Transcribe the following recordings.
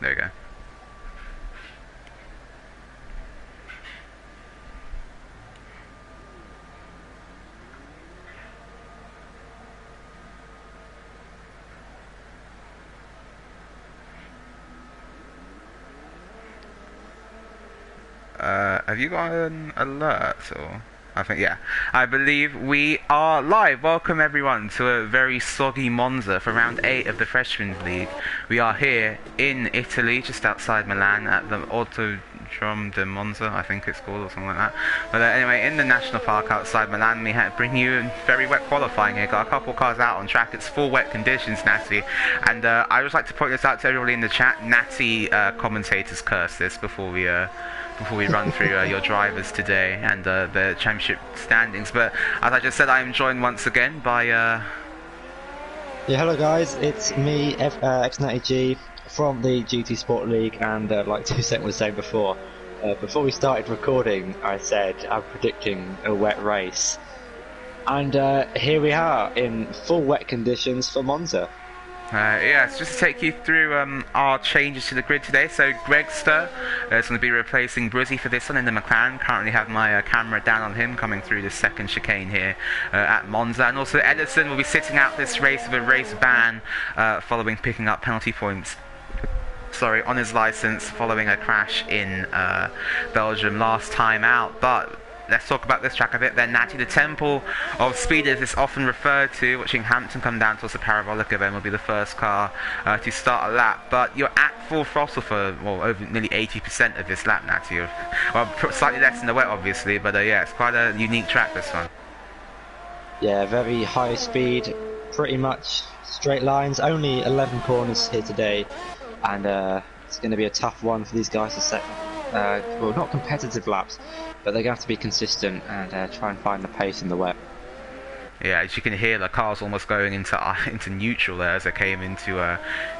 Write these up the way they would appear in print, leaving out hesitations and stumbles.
There we go. Have you got an alert or? I think, yeah. I believe we are live. Welcome everyone to a very soggy Monza for round 8 of the Freshman's League. We are here in Italy, just outside Milan, at the Autodrome de Monza, I think it's called, or something like that. But anyway, in the National Park outside Milan, we bring you very wet qualifying here. Got a couple cars out on track. It's full wet conditions, Natty. And I would like to point this out to everybody in the chat. Natty commentators curse this before we run through your drivers today and the championship standings. But as I just said, I am joined once again by Yeah, hello guys, it's me, X90G from the GT Sport League, and like 2 seconds was saying before we started recording, I said I'm predicting a wet race, and here we are in full wet conditions for Monza. Yes, just to take you through our changes to the grid today. So Gregster is going to be replacing Bruzzi for this one in the McLaren. Currently have my camera down on him coming through the second chicane here at Monza. And also Edison will be sitting out this race with a race ban following picking up penalty points on his license following a crash in Belgium last time out. But let's talk about this track a bit then. Natty, the Temple of Speed as it's often referred to. Watching Hampton come down towards the Parabolica then will be the first car to start a lap. But you're at full throttle for, well, over nearly 80% of this lap, Natty. Well, slightly less in the wet, obviously, but yeah, it's quite a unique track, this one. Yeah, very high speed, pretty much straight lines, only 11 corners here today, and it's going to be a tough one for these guys to set, well, not competitive laps, but they're going to have to be consistent and try and find the pace in the wet. Yeah, as you can hear, the car's almost going into neutral there as they came into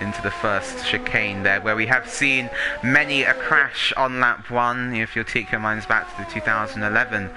the first chicane there, where we have seen many a crash on lap 1. If you'll take your minds back to the 2011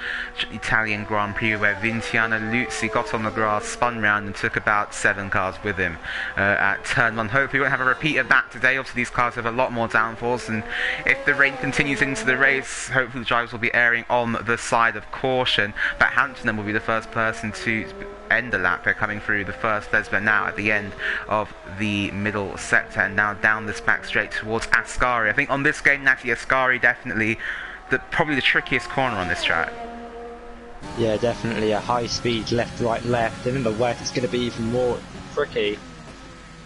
Italian Grand Prix, where Vinciano Luzzi got on the grass, spun round and took about 7 cars with him at turn 1. Hopefully we won't have a repeat of that today. Obviously these cars have a lot more downforce, and if the rain continues into the race, hopefully the drivers will be erring on the side of caution. But Hampton then will be the first person to end the lap. They're coming through the first Lesbian now at the end of the middle sector, and now down this back straight towards Ascari. I think on this game, Natty, Ascari definitely probably the trickiest corner on this track. Yeah, definitely a high speed left, right, left, and in the wet it's going to be even more tricky.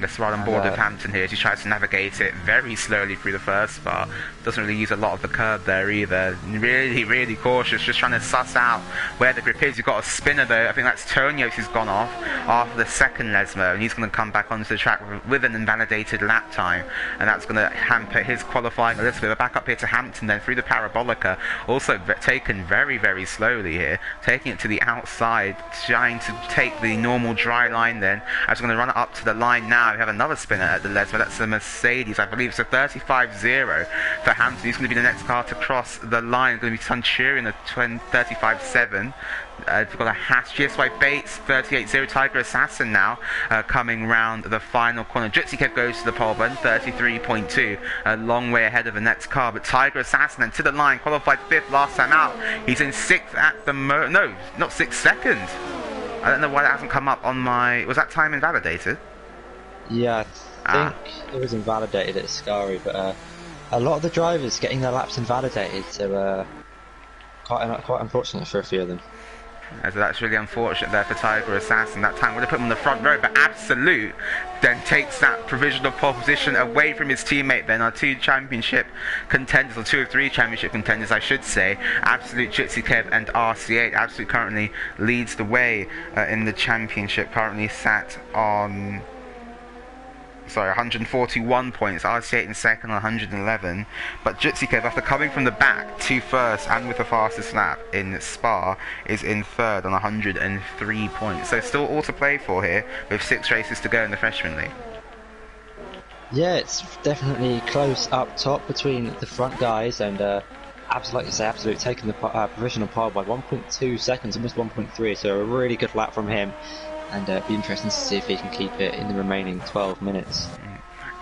Let's ride on board with Hampton here as he tries to navigate it very slowly through the first spot. Doesn't really use a lot of the curb there either. Really, really cautious, just trying to suss out where the grip is. You've got a spinner though. I think that's Tonios who's gone off after the second Lesmo, and he's going to come back onto the track with an invalidated lap time, and that's going to hamper his qualifying a little bit. We're back up here to Hampton then through the Parabolica, also taken very, very slowly here, taking it to the outside, trying to take the normal dry line then, as we're going to run it up to the line now. We have another spinner at the Lesmo. That's the Mercedes. I believe it's a 35-0 for Hampton. He's going to be the next car to cross the line. It's going to be Centurion, a 35-7. We've got a Haas GSY Bates, 38-0. Tiger Assassin now coming round the final corner. Jutsikev goes to the pole button, 33.2. A long way ahead of the next car. But Tiger Assassin then to the line, qualified 5th last time out. He's in 6th at the no, not 6th, second. I don't know why that hasn't come up on my... Was that time invalidated? Yeah, I think it was invalidated at Ascari, but a lot of the drivers getting their laps invalidated, so quite unfortunate for a few of them. So that's really unfortunate there for Tiger Assassin. That time would have put him on the front row, but Absolute then takes that provisional pole position away from his teammate then. Our 2 championship contenders, or 2 of 3 championship contenders I should say, Absolute, Jutsikev and RC8. Absolute currently leads the way in the championship, currently sat on... 141 points, RC8 in second on 111, but Jutsikev, after coming from the back to first and with the fastest lap in Spa, is in third on 103 points. So still all to play for here, with 6 races to go in the Freshman League. Yeah, it's definitely close up top between the front guys, and like you say, Absolute taking the provisional pole by 1.2 seconds, almost 1.3, so a really good lap from him. And it'd be interesting to see if he can keep it in the remaining 12 minutes.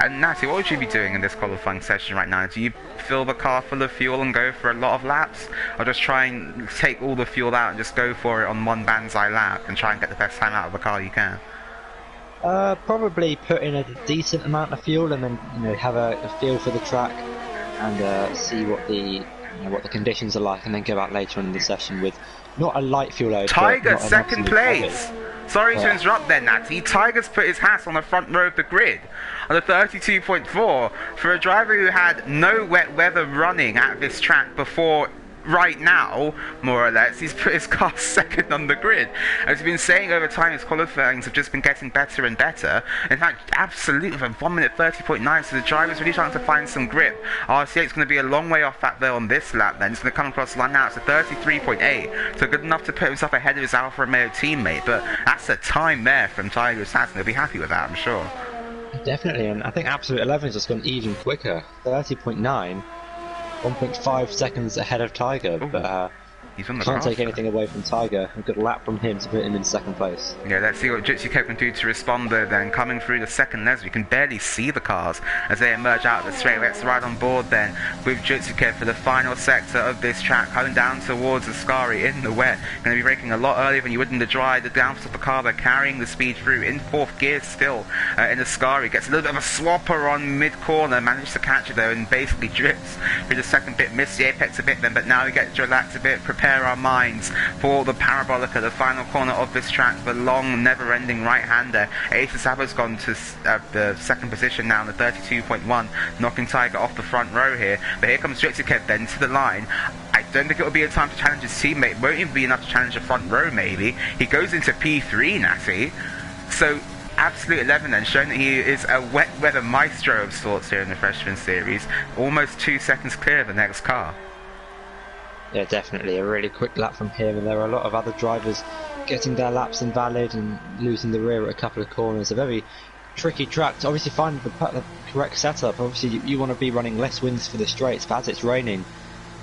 And Natty, what would you be doing in this qualifying session right now? Do you fill the car full of fuel and go for a lot of laps? Or just try and take all the fuel out and just go for it on one Banzai lap and try and get the best time out of the car you can? Probably put in a decent amount of fuel and then have a feel for the track and see what the conditions are like, and then go out later on in the session with not a light fuel load. Tiger, second place! Sorry to interrupt there, Natty. Tiger's put his hat on the front row of the grid on the 32.4 for a driver who had no wet weather running at this track before. Right now, more or less, he's put his car second on the grid. As we've been saying over time, his qualifyings have just been getting better and better. In fact, absolutely, from 1 minute 30.9, so the driver's really trying to find some grip. RC8's going to be a long way off that there on this lap then. He's going to come across the line now, it's a 33.8, so good enough to put himself ahead of his Alfa Romeo teammate, but that's a time there from Tiger Saturn. He'll be happy with that, I'm sure. Definitely, and I think Absolute 11's just gone even quicker. 30.9. 1.5 seconds ahead of Tiger, but he's on the can't take anything away from Tiger. A good lap from him to put him in second place. Yeah, let's see what Jitsu can do to respond there then. Coming through the second Les, we can barely see the cars as they emerge out of the straight. Let's ride on board then with Jitsu for the final sector of this track, coming down towards Ascari in the wet. Going to be braking a lot earlier than you would in the dry. The downforce of the car, they're carrying the speed through in fourth gear still in Ascari. Gets a little bit of a swapper on mid-corner, manages to catch it though and basically drifts through the second bit, missed the apex a bit then, but now we get to relax a bit, prepare our minds for the Parabolica, the final corner of this track, the long, never-ending right-hander. Ace Saba's gone to the second position now in the 32.1, knocking Tiger off the front row here. But here comes Jitsukev then to the line. I don't think it will be a time to challenge his teammate. It won't even be enough to challenge the front row, maybe. He goes into P3, Natty. So, Absolute 11 then, showing that he is a wet weather maestro of sorts here in the Freshman Series. Almost 2 seconds clear of the next car. Yeah, definitely a really quick lap from him, and there are a lot of other drivers getting their laps invalid and losing the rear at a couple of corners. A very tricky track to obviously find the correct setup. Obviously you want to be running less wings for the straights, but as it's raining,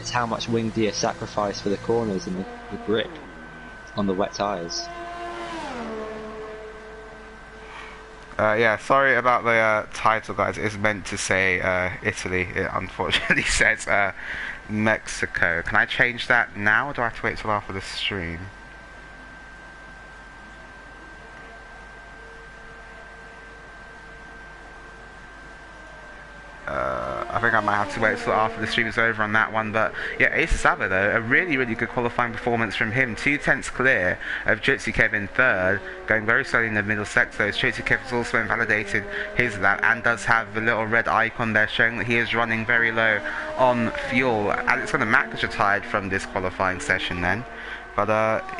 it's how much wing do you sacrifice for the corners and the grip on the wet tyres. Yeah, sorry about the title, guys. It is meant to say Italy. It unfortunately says Mexico. Can I change that now, or do I have to wait till after the stream? I think I might have to wait till after the stream is over on that one, but yeah, Ace Saba though, a really, really good qualifying performance from him. 2/10 clear of Jitsukev in third, going very slowly in the middle sector. Jitsukev has also invalidated his lap and does have the little red icon there showing that he is running very low on fuel. Alexander Mack retired from this qualifying session then. But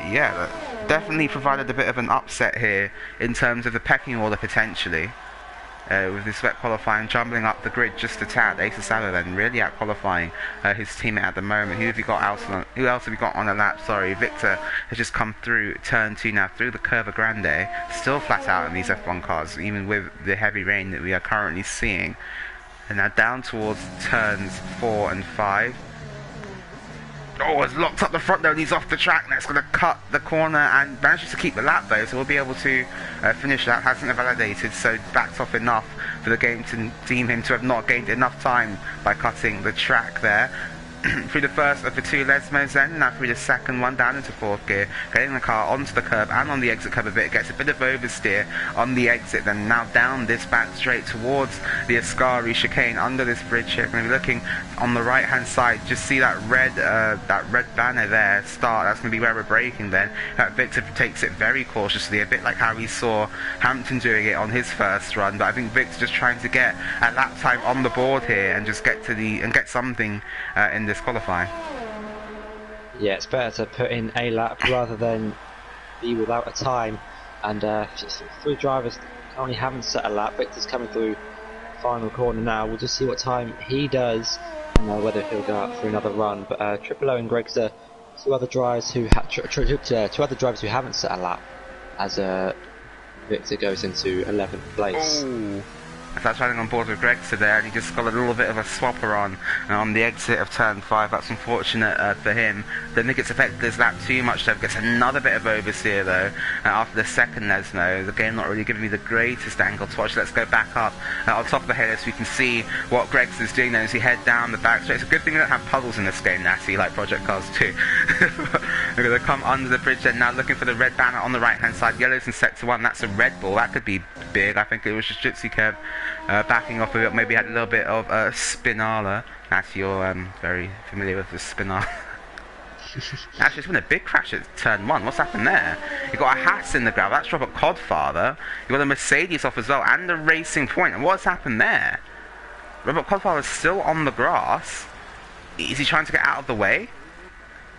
yeah, definitely provided a bit of an upset here in terms of the pecking order potentially. With this wet qualifying jumbling up the grid just a tad. Ace Saba then really out qualifying his teammate at the moment. Who else have we got on a lap? Sorry, Victor has just come through turn 2 now through the Curva Grande. Still flat out in these F1 cars, even with the heavy rain that we are currently seeing. And now down towards turns 4 and 5. Oh, has locked up the front though, and he's off the track. That's going to cut the corner and manages to keep the lap though, so we'll be able to finish that. Hasn't validated, so backed off enough for the game to deem him to have not gained enough time by cutting the track there. Through the first of the two Lesmos then, now through the second one down into fourth gear, getting the car onto the curb and on the exit curb a bit, gets a bit of oversteer on the exit, then now down this back straight towards the Ascari chicane under this bridge here. We're going to be looking on the right hand side, just see that red banner there, start, that's going to be where we're braking then. Victor takes it very cautiously, a bit like how we saw Hampton doing it on his first run, but I think Victor's just trying to get a lap time on the board here and just get something in this qualifying. Yeah, it's better to put in a lap rather than be without a time. And just 3 drivers currently haven't set a lap. Victor's coming through the final corner now. We'll just see what time he does and whether he'll go out for another run. But Triple O and Greg's two other drivers who haven't set a lap as Victor goes into 11th place. Oh. As I was riding on board with Gregster there, and he just got a little bit of a swapper on the exit of turn 5. That's unfortunate for him. Don't think it's affected his lap too much though. Gets another bit of oversteer though after the second Lesno. The game not really giving me the greatest angle to watch. Let's go back up on top of the hill so we can see what Gregster's doing then as he head down the back straight. It's a good thing we don't have puddles in this game, Natty, like Project Cars 2. We're going to come under the bridge then now, looking for the red banner on the right hand side. Yellow's in sector 1. That's a Red Bull. That could be big. I think it was just Gypsy Kev backing off a bit. Maybe had a little bit of Spinala. Actually, you're very familiar with the Spinala. Actually, it's been a big crash at turn 1. What's happened there? You got a Haas in the gravel. That's Robert Codfather. You got a Mercedes off as well, and the Racing Point. And what's happened there? Robert Codfather's still on the grass. Is he trying to get out of the way?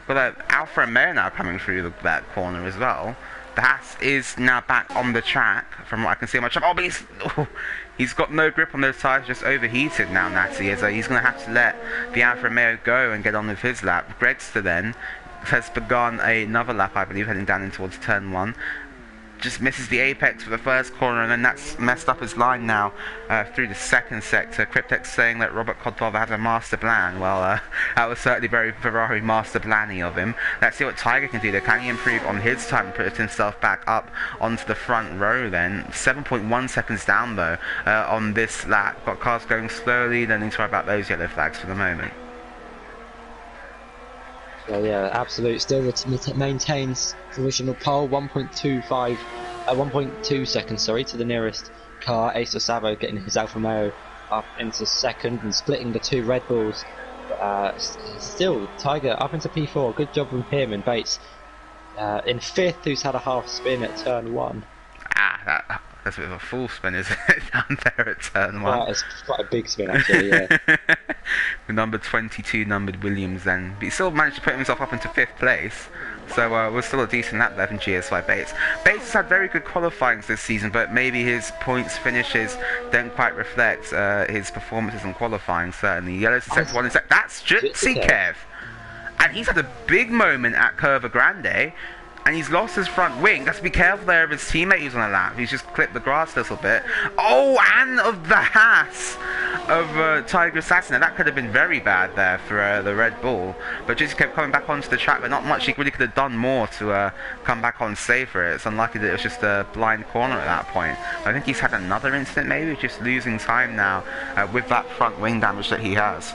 Got an Alfa Romeo now coming through that corner as well. The Haas is now back on the track, from what I can see on my track. Oh, but he's got no grip on those tyres, just overheated now, Natty. He's going to have to let the Alfa Romeo go and get on with his lap. Gregster then has begun another lap, I believe, heading down in towards turn 1. Just misses the apex for the first corner, and then that's messed up his line now through the second sector. Cryptex saying that Robert Codfather had a master plan. Well, that was certainly very Ferrari master planning of him. Let's see what Tiger can do there. Can he improve on his time and put himself back up onto the front row then? 7.1 seconds down though on this lap. Got cars going slowly, don't need to worry about those yellow flags for the moment. Well, yeah, absolute. Still maintains provisional pole, 1.2 seconds, to the nearest car. Ace Savo getting his Alfa Romeo up into second and splitting the two Red Bulls. Still, Tiger up into P4. Good job from him and Bates in fifth, who's had a half spin at turn 1. That's a bit of a full spin, isn't it, down there at turn 1? It's quite a big spin, actually, yeah. With number 22 numbered Williams then. But he still managed to put himself up into 5th place. So we're still a decent lap there from GSY Bates. Bates has had very good qualifying this season, but maybe his points finishes don't quite reflect his performances in qualifying, certainly. Yellow's in sector 1 in that's Gypsy Kev. And he's had a big moment at Curva Grande. And he's lost his front wing. Has to be careful there of his teammate who's on a lap. He's just clipped the grass a little bit. Oh, and of the Haas of Tiger Assassin. That could have been very bad there for the Red Bull. But just kept coming back onto the track. But not much he really could have done more to come back on safe for it. It's unlucky that it was just a blind corner at that point. I think he's had another incident maybe. Just losing time now with that front wing damage that he has.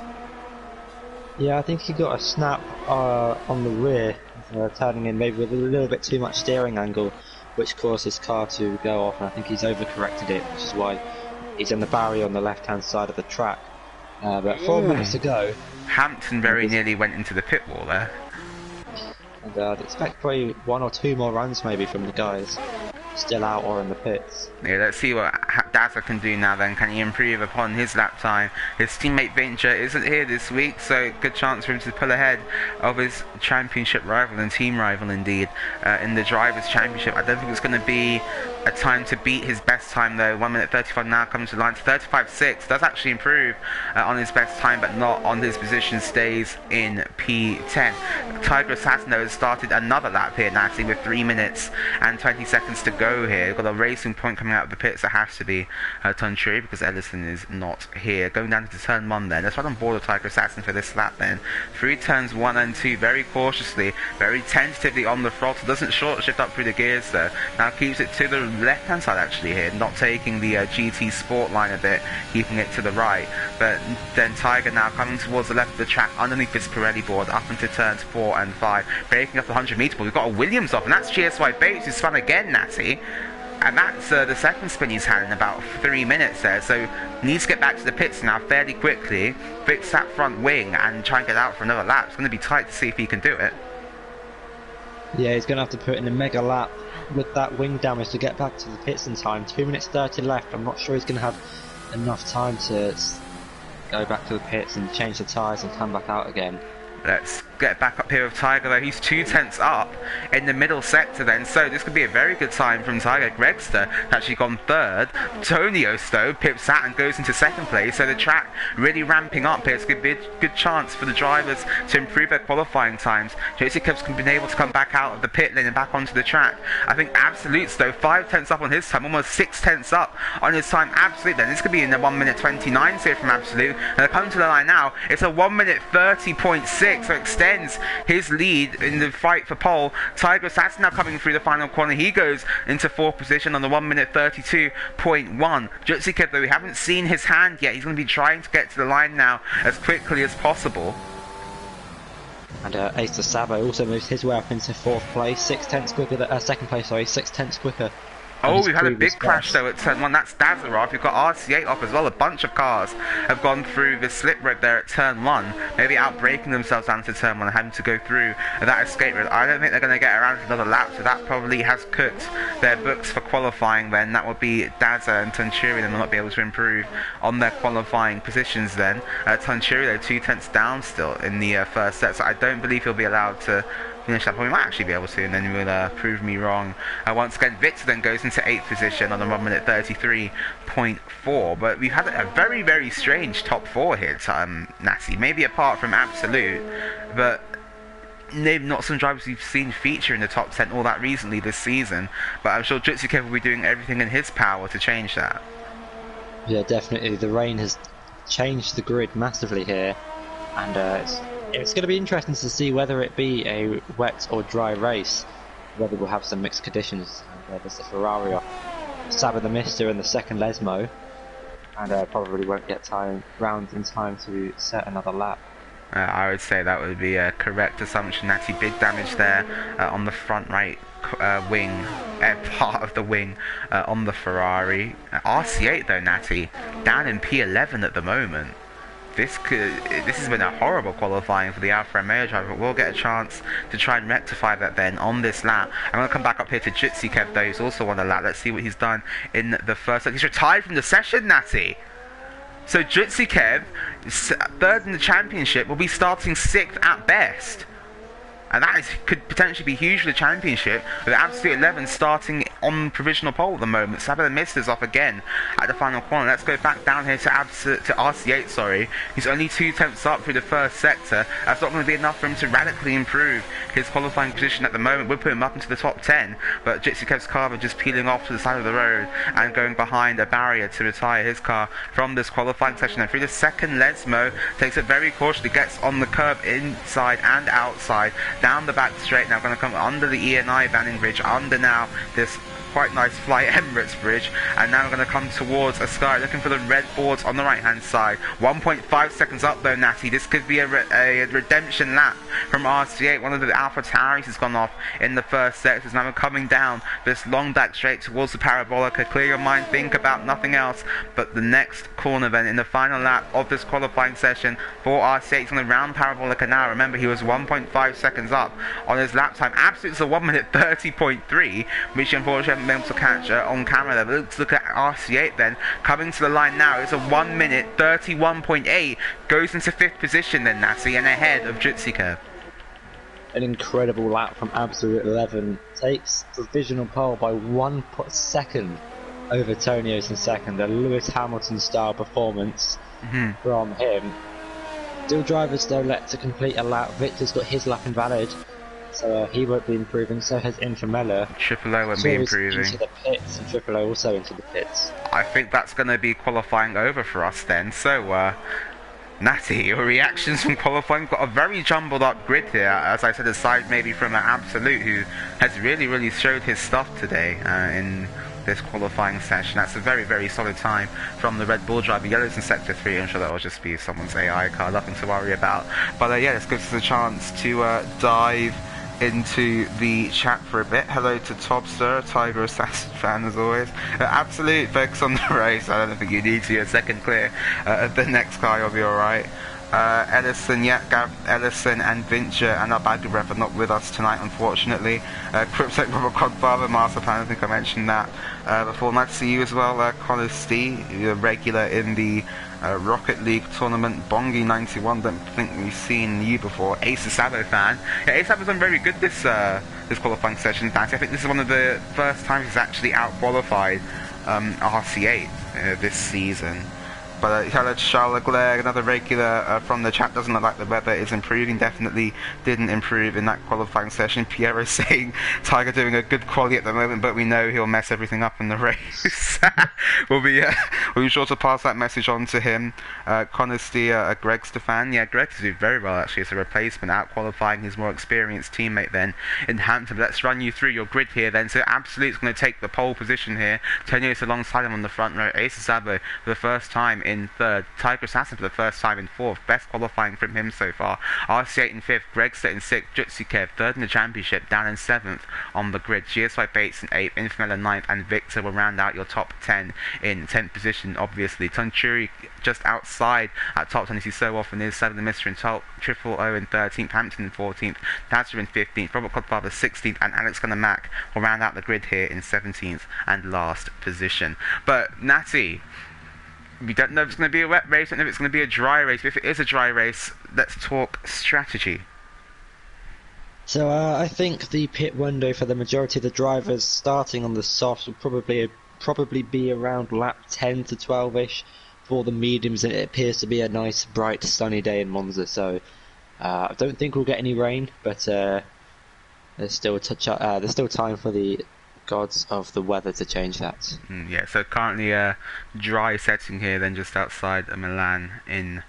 Yeah, I think he got a snap on the rear. Turning in maybe with a little bit too much steering angle, which caused his car to go off, and I think he's overcorrected it, which is why he's in the barrier on the left hand side of the track. But 4 minutes to go. Hampton very nearly went into the pit wall there. And I'd expect probably 1 or 2 more runs maybe from the guys still out or in the pits. Yeah, let's see what Dazzler can do now then. Can he improve upon his lap time? His teammate Venture isn't here this week, so good chance for him to pull ahead of his championship rival and team rival indeed in the Drivers' Championship. I don't think it's going to be a time to beat his best time though. 1 minute 35 now comes to the line to 35.6. Does actually improve on his best time, but not on his position. Stays in P10. Tiger Assassin though has started another lap here, Natalie, with 3 minutes and 20 seconds to go here. Got a Racing Point coming out of the pits that has to be Tuntree because Ellison is not here. Going down to turn 1 then. Let's run on board of Tiger Assassin for this lap then. Through turns 1 and 2, very cautiously, very tentatively on the throttle. Doesn't short shift up through the gears though. Now keeps it to the left hand side actually here, not taking the GT Sport line a bit, keeping it to the right. But then Tiger now coming towards the left of the track underneath this Pirelli board up into turns 4 and 5, breaking up the 100 metre board. We've got a Williams off, and that's GSY Bates who's spun again, Natty. And that's the second spin he's had in about 3 minutes there, so needs to get back to the pits now fairly quickly, fix that front wing and try and get out for another lap. It's going to be tight to see if he can do it. Yeah, he's going to have to put in a mega lap with that wing damage to get back to the pits in time. 2 minutes 30 left. I'm not sure he's going to have enough time to go back to the pits and change the tyres and come back out again. Let's get back up here with Tiger though. He's 2 tenths up in the middle sector then, so this could be a very good time from Tiger. Gregster actually gone third. Tonios though pips that and goes into second place, so the track really ramping up here. It's going to be a good chance for the drivers to improve their qualifying times. Joseph been able to come back out of the pit lane and back onto the track. I think Absolute's though 5 tenths up on his time, almost 6 tenths up on his time. Absolute then, this could be in the 1 minute 29 here from Absolute, and they're coming to the line now. It's a 1 minute 30.6, so extends his lead in the fight for pole. Tiger Sass now coming through the final corner. He goes into 4th position on the 1 minute 32.1. Jutsikeb though, we haven't seen his hand yet. He's going to be trying to get to the line now as quickly as possible. And Ace Sabo also moves his way up into 4th place, 6 tenths quicker, 2nd place, sorry, 6 tenths quicker. Oh, we've had a big crash though at turn 1. That's Dazarov. You've got RC8 off as well. A bunch of cars have gone through the slip road there at turn 1. Maybe outbraking themselves down to turn 1 and having to go through that escape road. I don't think they're going to get around to another lap, so that probably has cooked their books for qualifying then. That would be Daza and Tunturi, and will not be able to improve on their qualifying positions then. Tunturi though 2 tenths down still in the first set, so I don't believe he'll be allowed to finish that. We might actually be able to, and then we'll prove me wrong. Once again, Victor then goes into 8th position on the 1 minute 33.4. But we've had a very, very strange top 4 here, Natty. Maybe apart from Absolute, but maybe not some drivers we've seen feature in the top 10 all that recently this season. But I'm sure Jutsukev will be doing everything in his power to change that. Yeah, definitely. The rain has changed the grid massively here, and it's going to be interesting to see whether it be a wet or dry race, whether we'll have some mixed conditions. There's the Ferrari off Saba the Mister and the second Lesmo, and probably won't get round in time to set another lap. I would say that would be a correct assumption. Natty, big damage there on the front right wing, part of the wing on the Ferrari. RC8 though, Natty, down in P11 at the moment. This has been a horrible qualifying for the Alfa Romeo driver, but we'll get a chance to try and rectify that then on this lap. I'm going to come back up here to Jutsikeb though, who's also on the lap. Let's see what he's done in the first. He's retired from the session, Natty. So Jutsikeb, 3rd in the championship, will be starting 6th at best. And that could potentially be huge for the championship, with Absolute 11 starting on provisional pole at the moment. Sabah Mister's off again at the final corner. Let's go back down here to RC8, sorry. He's only 2 tenths up through the first sector. That's not going to be enough for him to radically improve his qualifying position at the moment. We'll put him up into the top 10, but Jutsikev's car just peeling off to the side of the road and going behind a barrier to retire his car from this qualifying session. And through the second, Lesmo takes it very cautiously, gets on the curb inside and outside, down the back straight. Now going to come under the ENI banning bridge, under now this quite nice Fly Emirates bridge, and now we're going to come towards a Sky, looking for the red boards on the right hand side. 1.5 seconds up though, Natty. This could be a redemption lap from RC8. One of the Alpha Tauris has gone off in the first sector. Now we're coming down this long back straight towards the Parabolica. Clear your mind, think about nothing else but the next corner then in the final lap of this qualifying session for RC8. He's going to round Parabolica now. Remember, he was 1.5 seconds up on his lap time. Absolutely, a 1 minute 30.3, which unfortunately been able to catch on camera there. But let's look at RC8 then, coming to the line now. It's a 1 minute 31.8, goes into 5th position then, Natty, and ahead of Jutsikeb. An incredible lap from Absolute 11, takes provisional pole by 1 second over Tonios in second. A Lewis Hamilton style performance from him. Still drivers though left to complete a lap. Victor's got his lap invalid, so he won't be improving, so has Infamella. Triple O won't be improving. Into the pits, and Triple O also into the pits. I think that's going to be qualifying over for us then. So, Natty, your reactions from qualifying? We've got a very jumbled up grid here, as I said, aside maybe from Absolute, who has really showed his stuff today in this qualifying session. That's a very solid time from the Red Bull driver. Yellow's in sector 3. I'm sure that will just be someone's AI car, nothing to worry about. But yeah, this gives us a chance to dive into the chat for a bit. Hello to Tobster, Tiger Assassin fan as always. Absolute focus on the race. I don't think you need to. A second clear of the next car, you'll be alright. Ellison, Ellison and Vincher and our Gavra are not with us tonight, unfortunately. Cryptech, Robert Godfather, Master Plan, I think I mentioned that before. Nice to see you as well, Connor Stee, you're a regular in the Rocket League tournament. Bongi91, don't think we've seen you before. Ace Sabo fan. Yeah, Ace Sabo's done very good this qualifying session. I think this is one of the first times he's actually out-qualified RC8 this season. But hello to Charles Leclerc, another regular from the chat. Doesn't look like the weather is improving. Definitely didn't improve in that qualifying session. Piero saying Tiger doing a good quality at the moment, but we know he'll mess everything up in the race. we'll be sure to pass that message on to him. Connor Steer, Greg Stefan. Yeah, Greg's doing very well actually as a replacement, out qualifying his more experienced teammate then in Hampton. But let's run you through your grid here then. So Absolute's going to take the pole position here. Tenios alongside him on the front row. Ace Sabo for the first time in third. Tiger Assassin for the first time in fourth. Best qualifying from him so far. RC8 in fifth. Gregster in sixth. Jutsukev third in the championship, down in seventh on the grid. GSY Bates in eighth. Infamela ninth, and Victor will round out your top 10 in 10th position. Obviously, Tunchuri just outside at top 10 as he so often is. 7th Mr. in top. Triple O in 13th. Hampton in 14th. Tazza in 15th. Robert Codfather 16th, and Alex Gunnar-Mack will round out the grid here in 17th and last position. But Natty, we don't know if it's going to be a wet race, don't know if it's going to be a dry race. But if it is a dry race, let's talk strategy. So I think the pit window for the majority of the drivers starting on the softs will probably be around lap 10 to 12ish. For the mediums, and it appears to be a nice, bright, sunny day in Monza. So I don't think we'll get any rain, but there's still time for the gods of the weather to change that. Yeah, so currently dry setting here then just outside of Milan in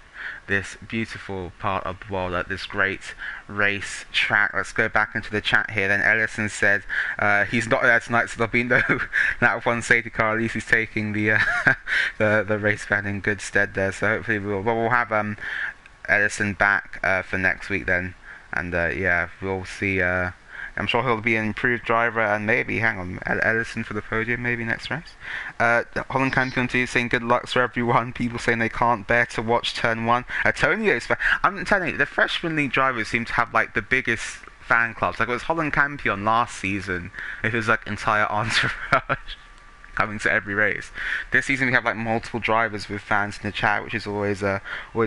this beautiful part of the world at this great race track. Let's go back into the chat here then. Ellison said he's not there tonight, so there'll be no that one safety car. At least he's taking the the race van in good stead there, so hopefully we'll have Ellison back for next week then, and yeah, we'll see. I'm sure he'll be an improved driver, and maybe, hang on, Ellison for the podium maybe next race. Holland Campion 2 saying good luck for everyone. People saying they can't bear to watch turn 1. Tonio's I'm telling you, the freshman league drivers seem to have like the biggest fan clubs. Like it was Holland Campion last season, it was like entire entourage coming to every race. This season we have like multiple drivers with fans in the chat, which is always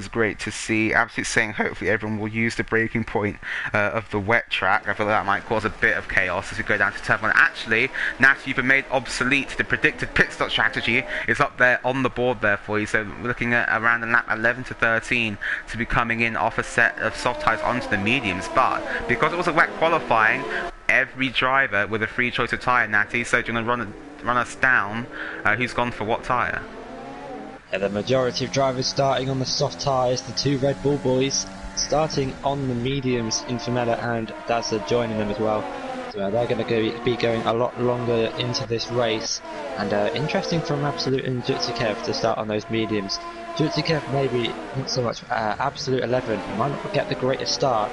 great to see. Absolutely saying hopefully everyone will use the breaking point of the wet track. I feel like that might cause a bit of chaos as we go down to turn 1. Actually, Nat, you've been made obsolete. The predicted pit stop strategy is up there on the board there for you. So we're looking at around the lap 11 to 13 to be coming in off a set of soft tyres onto the mediums. But because it was a wet qualifying, every driver with a free choice of tyre, Natty. So do you want to run us down who's gone for what tyre? Yeah, the majority of drivers starting on the soft tyres. The two Red Bull boys starting on the mediums. Infamela and Dazza joining them as well. So they're going to be going a lot longer into this race. And interesting from Absolute and Jutsukev to start on those mediums. Jutsukev maybe not so much. Absolute 11 might not get the greatest start,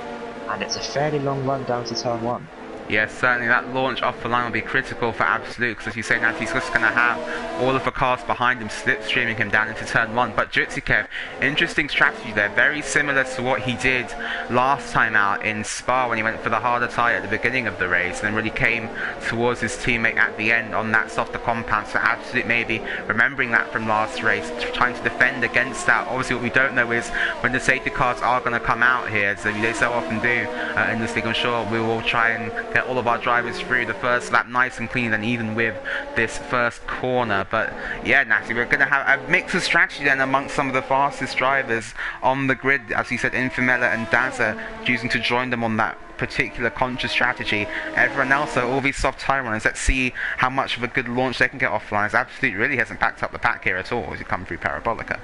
and it's a fairly long run down to turn 1. Yes, certainly that launch off the line will be critical for Absolute, because as you say, Natty, he's just going to have all of the cars behind him slipstreaming him down into turn 1. But Jutsukev, interesting strategy there, very similar to what he did last time out in Spa when he went for the harder tyre at the beginning of the race, and then really came towards his teammate at the end on that softer compound. So Absolute maybe remembering that from last race, trying to defend against that. Obviously what we don't know is when the safety cars are going to come out here, so they so often do in this league. I'm sure we will try and get all of our drivers through the first lap nice and clean, and even with this first corner. But yeah, Natty, we're going to have a mix of strategy then amongst some of the fastest drivers on the grid. As you said, Infamela and Dazza choosing to join them on that particular conscious strategy. Everyone else, so all these soft tyre runners, let's see how much of a good launch they can get offline. As Absolute really hasn't backed up the pack here at all as you come through Parabolica.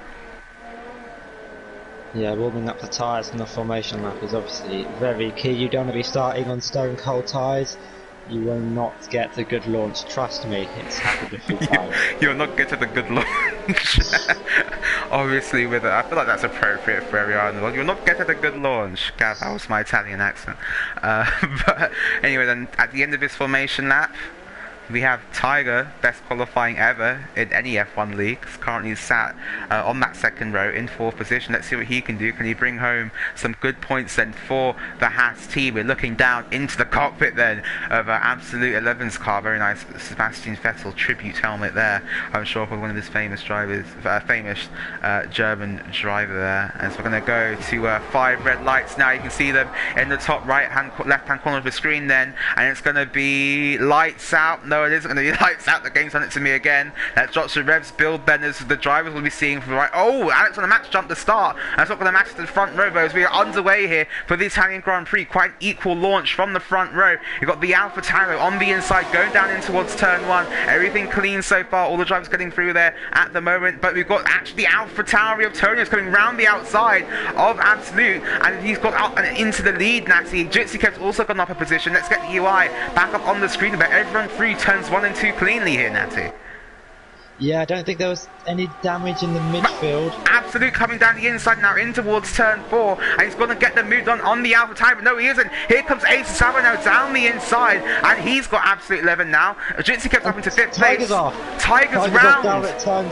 Yeah, warming up the tyres in the formation lap is obviously very key. You don't want to be starting on stone cold tyres. You will not get the good launch. Trust me, it's happened a few times. You'll not get to the good launch. Obviously, with it, I feel like that's appropriate for every island in the world. You'll not get to the good launch. God, that was my Italian accent. But anyway, then at the end of this formation lap, We have Tiger, best qualifying ever in any F1 league. He's currently sat on that second row in 4th position. Let's see what he can do. Can he bring home some good points then for the Haas team? We're looking down into the cockpit then of Absolute 11's car. Very nice Sebastian Vettel tribute helmet there. I'm sure for one of his famous drivers, famous German driver there. And so we're going to go to 5 red lights now. You can see them in the top left-hand corner of the screen then. And it's going to be lights out. No, it isn't going to be lights out. The game's done it to me again. Let's drop the revs build then as the drivers will be seeing from the right. Oh, Alex on the Max jumped the start. That's not going to match to the front row, though, as we are underway here for the Italian Grand Prix. Quite an equal launch from the front row. You've got the Alfa Tauri on the inside going down in towards turn 1. Everything clean so far. All the drivers getting through there at the moment. But we've got actually the Alfa Tauri of Tonio's coming round the outside of Absolute. And he's got up and into the lead, Natty. Jitsi Kev's also gone up a position. Let's get the UI back up on the screen. But everyone through turns 1 and 2 cleanly here, Natty. Yeah, I don't think there was any damage in the midfield. Absolute coming down the inside now in towards turn 4, and he's going to get them moved on the Alpha Tauri, but no, he isn't. Here comes Ace Sabo now down the inside, and he's got Absolute 11 now. Jitsi kept up into 5th place. Tiger's off. Tiger's round. Down at turn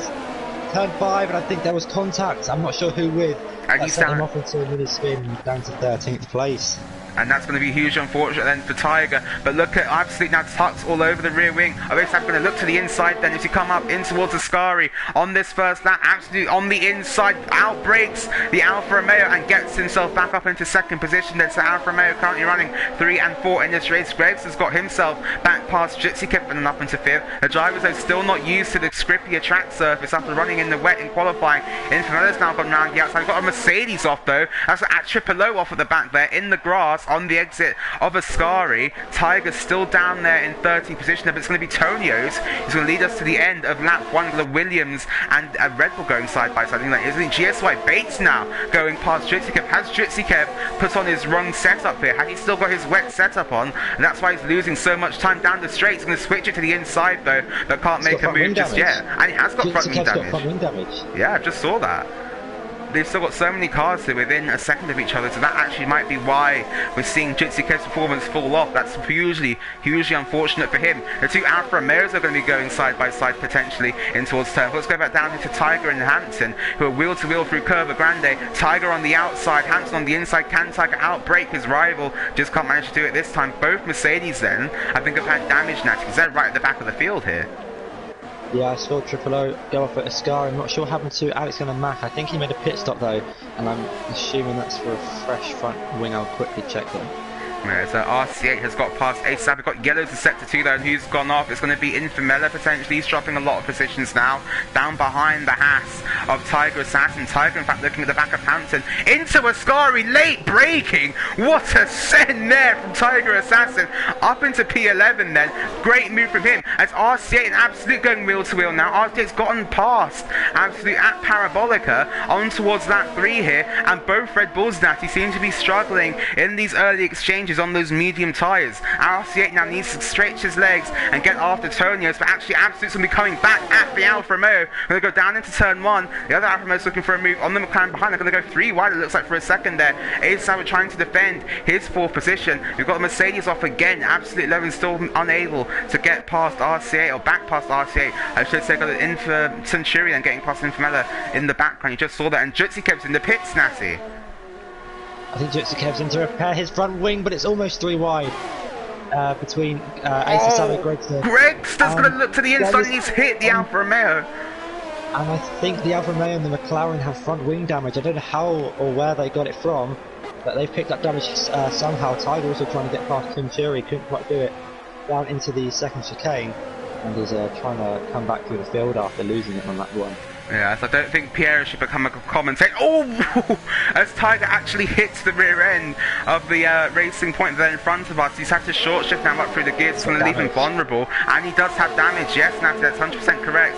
5, and I think there was contact. I'm not sure who with. And he's sent down him off into a mini spin down to 13th place. And that's going to be huge, unfortunate then for Tiger. But look at Absolute now tucks all over the rear wing. Obviously, I'm going to look to the inside then as you come up in towards Ascari on this first lap. Absolute on the inside, outbreaks the Alfa Romeo and gets himself back up into 2nd position. Then so Alfa Romeo currently running 3 and 4 in this race. Graves has got himself back past Jitsi Kip and up into 5th. The drivers are still not used to the Scripia track surface after running in the wet in qualifying. Infimella's now gone round the outside. We've got a Mercedes off though. That's at Triple O off at the back there in the grass on the exit of Ascari. Tiger's still down there in 13th position, but it's going to be Tonio's. He's going to lead us to the end of lap 1 with the Williams and Red Bull going side by side. Isn't GSY Bates now going past Jitsikev? Has Jitsikev put on his wrong setup here? Has he still got his wet setup on? And that's why he's losing so much time down the straight. He's going to switch it to the inside though, but can't make a move just yet. And he has got front wing damage. Yeah, I just saw that. They've still got so many cars here within a second of each other, so that actually might be why we're seeing Jitsikev's performance fall off. That's hugely unfortunate for him. The 2 Alfa Romeos are going to be going side by side potentially in towards turn. Let's go back down into Tiger and Hampton, who are wheel to wheel through Curva Grande. Tiger on the outside, Hampton on the inside. Can Tiger outbrake his rival? Just can't manage to do it this time. Both Mercedes then, I think, have had damage now, because they're right at the back of the field here. Yeah, I saw Triple O go off at Ascari. I'm not sure what happened to Alex and Mac. I think he made a pit stop though, and I'm assuming that's for a fresh front wing. I'll quickly check them. Yeah, so RC8 has got past ASAP. We've got yellow to sector 2 though, and who's gone off? It's going to be Infamella potentially. He's dropping a lot of positions now, down behind the Haas of Tiger Assassin. Tiger, in fact, looking at the back of Hampton. Into Ascari, late braking. What a send there from Tiger Assassin. Up into P11 then. Great move from him. As RC8 and Absolute going wheel to wheel now. RC8's gotten past Absolute at Parabolica on towards lap 3 here, and both Red Bulls now seem to be struggling in these early exchanges on those medium tyres. RC8 now needs to stretch his legs and get after Tonios, but actually Absolute's going to be coming back at the Alfa Romeo. Going to go down into turn 1. The other Alfa Romeo's looking for a move on the McLaren behind. They're going to go 3 wide, it looks like, for a second there. Ace Sauer trying to defend his 4th position. We've got the Mercedes off again. Absolute 11 still unable to get past RC8, or back past RC8. I should say, got an Centurion getting past Infamella in the background. You just saw that. And Jutsikev's in the pits, Natty. I think Jutsikev's in to repair his front wing, but it's almost 3 wide between Ace and Sammy Gregson. Gregster's going to look to the inside, and he's hit the Alfa Romeo. And I think the Alfa Romeo and the McLaren have front wing damage. I don't know how or where they got it from, but they've picked up damage somehow. Tiger also trying to get past Tim Fury, couldn't quite do it. Down into the 2nd chicane, and is trying to come back through the field after losing it on that one. Yeah, so I don't think Pierre should become a commentator. Oh! As Tiger actually hits the rear end of the racing point there in front of us. He's had to short shift now up through the gears. It's going to leave him vulnerable. And he does have damage. Yes, Natty, that's 100% correct.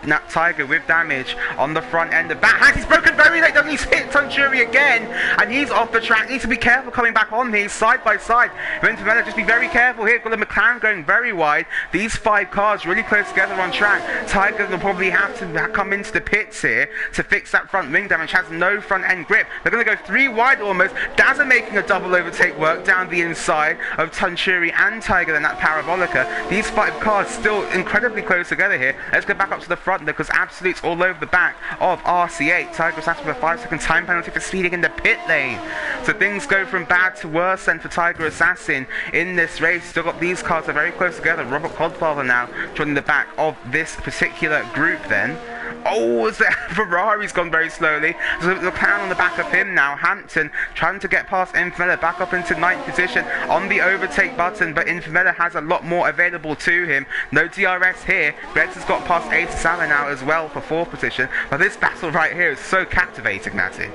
Now Tiger with damage on the front end. The back hand, he's broken very late, doesn't he? He's hit Tonsuri again. And he's off the track. Needs to be careful coming back on here. Side by side. Ventimella, just be very careful here. Got the McLaren going very wide. These 5 cars really close together on track. Tiger will probably have to come into the the pits here to fix that front wing damage. Has no front end grip. They're going to go 3 wide almost. Daza making a double overtake work down the inside of Tunturi and Tiger and that Parabolica. These 5 cars still incredibly close together here. Let's go back up to the front because Absolute's all over the back of RC8. Tiger was asking for a 5-second time penalty for speeding in the pit lane. So things go from bad to worse then for Tiger Assassin in this race. Still got these cars are very close together. Robert Codfather now joining the back of this particular group then. Oh, Ferrari's gone very slowly. So the McLaren on the back of him now. Hampton trying to get past Infamela back up into 9th position on the overtake button, but Infamela has a lot more available to him. No DRS here. Greggs has got past Ace Sala now as well for 4th position. But this battle right here is so captivating, Natty.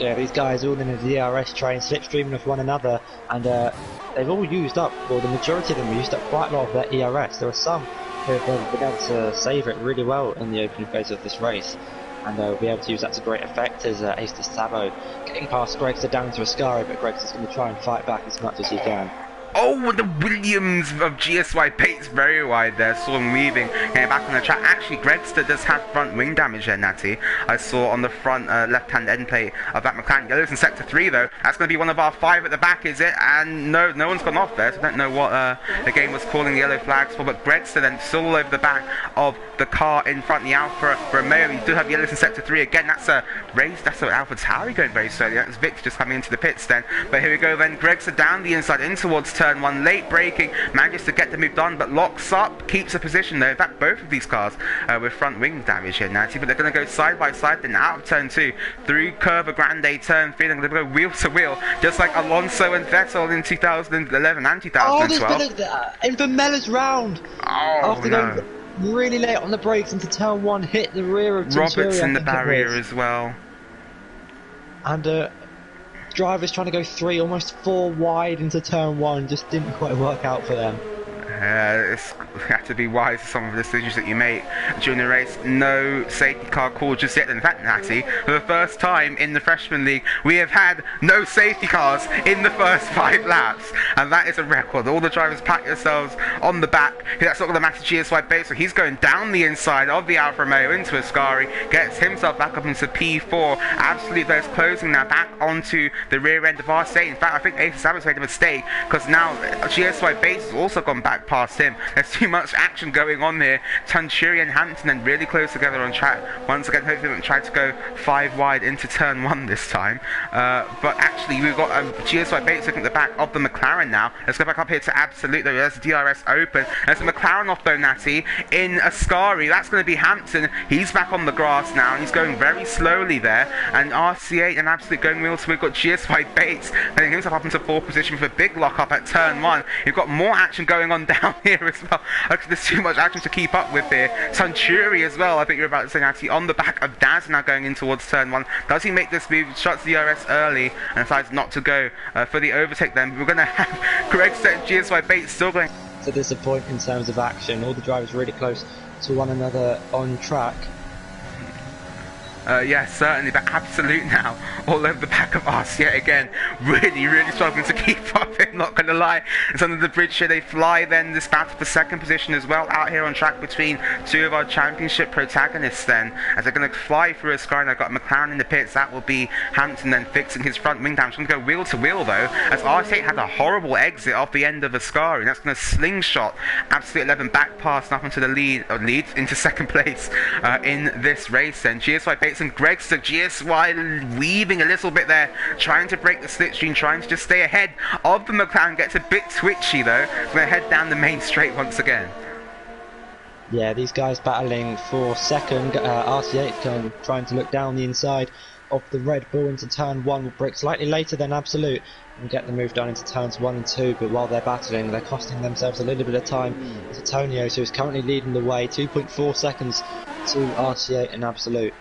Yeah, these guys all in a DRS train, slipstreaming with one another, and they've all used up, well, the majority of them have used up quite a lot of their ERS. There are some who have been able to save it really well in the opening phase of this race, and will be able to use that to great effect as Ace de Savo getting past Greggs down into Ascari, but Greggs is going to try and fight back as much as he can. Oh, the Williams of GSY Bates very wide there. Saw him weaving, getting back on the track. Actually, Gregster does have front wing damage there, Natty. I saw on the front left-hand end plate of that McLaren. Yellow's in sector 3 though. That's going to be one of our 5 at the back, is it? And no one's gone off there, so I don't know what the game was calling the yellow flags for. But Gregster then still all over the back of the car in front, the Alfa Romeo. You do have Yellows in sector 3 again. That's a race. That's an Alfa Tauri going very slowly. That's Victor just coming into the pits then. But here we go then. Gregster down the inside in towards turn 1, late braking, manages to get the move done, but locks up, keeps a position though. In fact, both of these cars with front wing damage here, Nancy, but they're going to go side by side then out of turn 2, through Curva Grande turn 3, they're going to go wheel to wheel, just like Alonso and Vettel in 2011 and 2012. Oh, there's been Infamela's round! After going really late on the brakes into turn 1, hit the rear of Roberts in the barrier as well. And drivers trying to go 3, almost 4 wide into turn 1, just didn't quite work out for them. It's have to be wise to some of the decisions that you make during the race. No safety car call just yet. In fact, Natty, for the first time in the Freshman League, we have had no safety cars in the first 5 laps, and that is a record. All the drivers pat yourselves on the back. That's not going to matter GSY Bates, so he's going down the inside of the Alfa Romeo into Ascari, gets himself back up into P4. Absolute those closing now back onto the rear end of RC8. In fact, I think Ace Sabat's made a mistake, because now GSY Bates has also gone back past him. There's too much action going on here. Tunturi and Hampton then really close together on track. Once again, hopefully they won't try to go 5 wide into turn 1 this time. But actually, we've got GSY Bates looking at the back of the McLaren now. Let's go back up here to Absolute though. There's DRS open. There's a McLaren off though, Natty, in Ascari. That's going to be Hampton. He's back on the grass now, and he's going very slowly there. And RC8 and Absolute going wheel, so we've got GSY Bates getting himself up into 4th position for a big lock up at turn 1. You've got more action going on down here as well. There's too much action to keep up with here. Tunturi as well, I think you're about to say, Natty, on the back of Daz now going in towards turn 1. Does he make this move? Shuts the DRS early and decides not to go for the overtake then. We're going to have Greg set GSY Bates still going. It's a disappointment in terms of action. All the drivers really close to one another on track. Yeah, certainly, but Absolute now all over the back of us yet again. Really struggling to keep up, I'm not going to lie. It's under the bridge here. They fly then this battle for 2nd position as well, out here on track between 2 of our championship protagonists then, as they're going to fly through a sky. And I've got McLaren in the pits. That will be Hampton then fixing his front wing damage. Going to go wheel to wheel though, as R8 had a horrible exit off the end of Ascari, and that's going to slingshot Absolute 11 back past up into the lead into 2nd place in this race then. GSY Bates and Greggs to GSY weaving a little bit there, trying to break the slipstream, trying to just stay ahead of the McLaren. Gets a bit twitchy though. Going to head down the main straight once again. Yeah, these guys battling for 2nd. RC8 trying to look down the inside of the Red Bull into turn 1, will break slightly later than Absolute and get the move done into turns 1 and 2, but while they're battling, they're costing themselves a little bit of time. It's Antonio, who is currently leading the way, 2.4 seconds to RC8 and Absolute.